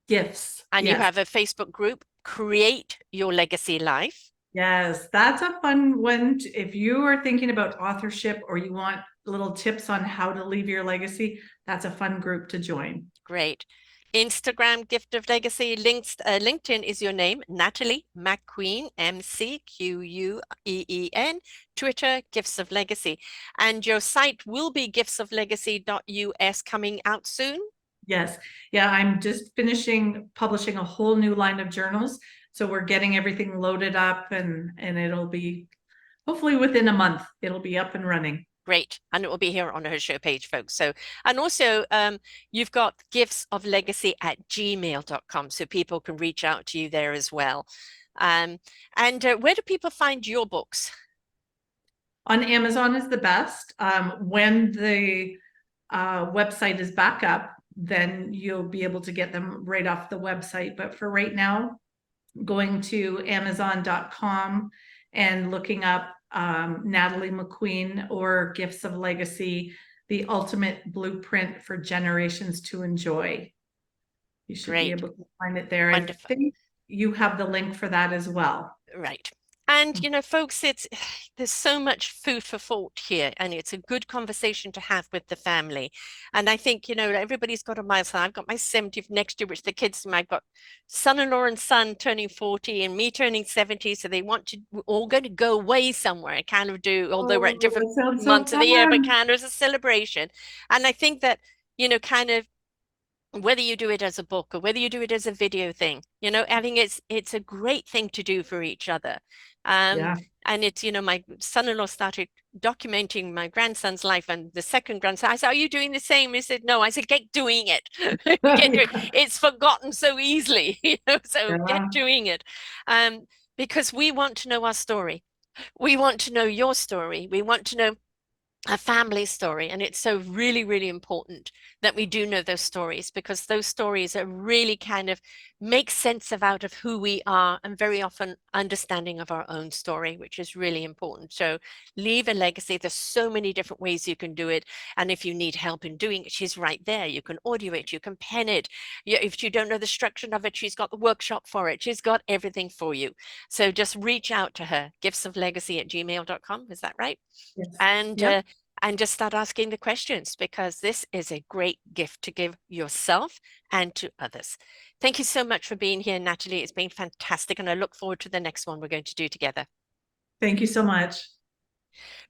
Gifts. and you Yes. have a Facebook group, Create Your Legacy Life. Yes. That's a fun one. If you are thinking about authorship or you want little tips on how to leave your legacy, that's a fun group to join. Great. Instagram, Gift of Legacy. LinkedIn is your name, Natalie McQueen, McQueen. Twitter, Gifts of Legacy. And your site will be giftsoflegacy.us coming out soon. Yes. Yeah, I'm just finishing publishing a whole new line of journals. So we're getting everything loaded up and it'll be hopefully within a month, it'll be up and running. Great. And it will be here on her show page, folks. So, and also, you've got giftsoflegacy@gmail.com, so people can reach out to you there as well. And where do people find your books? On Amazon is the best. When the website is back up, then you'll be able to get them right off the website. But for right now, going to Amazon.com and looking up Natalie McQueen or Gifts of Legacy, the ultimate blueprint for generations to enjoy. You should be Great. able to find it there. I Wonderful. think you have the link for that as well. Right. And, folks, there's so much food for thought here, and it's a good conversation to have with the family. And I think, everybody's got a milestone. I've got my 70th next year, which the kids, I've got son-in-law and son turning 40 and me turning 70. So we're all going to go away somewhere and kind of although we're Oh, at different that sounds so months of the year, but fun. kind of as a celebration. And I think that, kind of whether you do it as a book or whether you do it as a video thing, I think it's a great thing to do for each other. Yeah. And it's, my son-in-law started documenting my grandson's life, and the second grandson, I said, "Are you doing the same?" He said, "No." I said, "Get doing it." Get doing it. It's forgotten so easily, so Yeah. get doing it. Because we want to know our story. We want to know your story. We want to know a family story. And it's so really, really important that we do know those stories, because those stories are really kind of make sense out of who we are, and very often understanding of our own story, which is really important. So leave a legacy. There's so many different ways you can do it. And if you need help in doing it, she's right there. You can audio it, you can pen it. If you don't know the structure of it, she's got the workshop for it. She's got everything for you. So just reach out to her, giftsoflegacy@gmail.com. Is that right? Yes. And Yep. and just start asking the questions, because this is a great gift to give yourself and to others. Thank you so much for being here, Natalie. It's been fantastic, and I look forward to the next one we're going to do together. Thank you so much.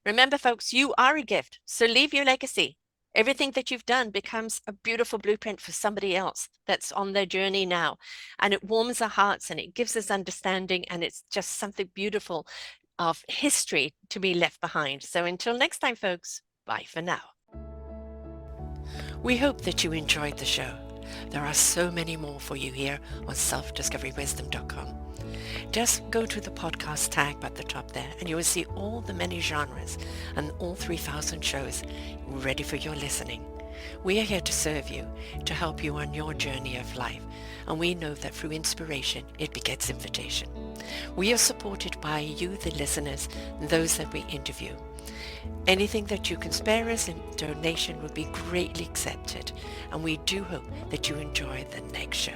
Remember, folks, you are a gift, so leave your legacy. Everything that you've done becomes a beautiful blueprint for somebody else that's on their journey now. And it warms our hearts, and it gives us understanding, and it's just something beautiful of history to be left behind. So until next time, folks, bye for now. We hope that you enjoyed the show. There are so many more for you here on selfdiscoverywisdom.com. Just go to the podcast tab at the top there, and you will see all the many genres and all 3,000 shows ready for your listening. We are here to serve you, to help you on your journey of life, and we know that through inspiration, it begets invitation. We are supported by you, the listeners, and those that we interview. Anything that you can spare us in donation would be greatly accepted, and we do hope that you enjoy the next show.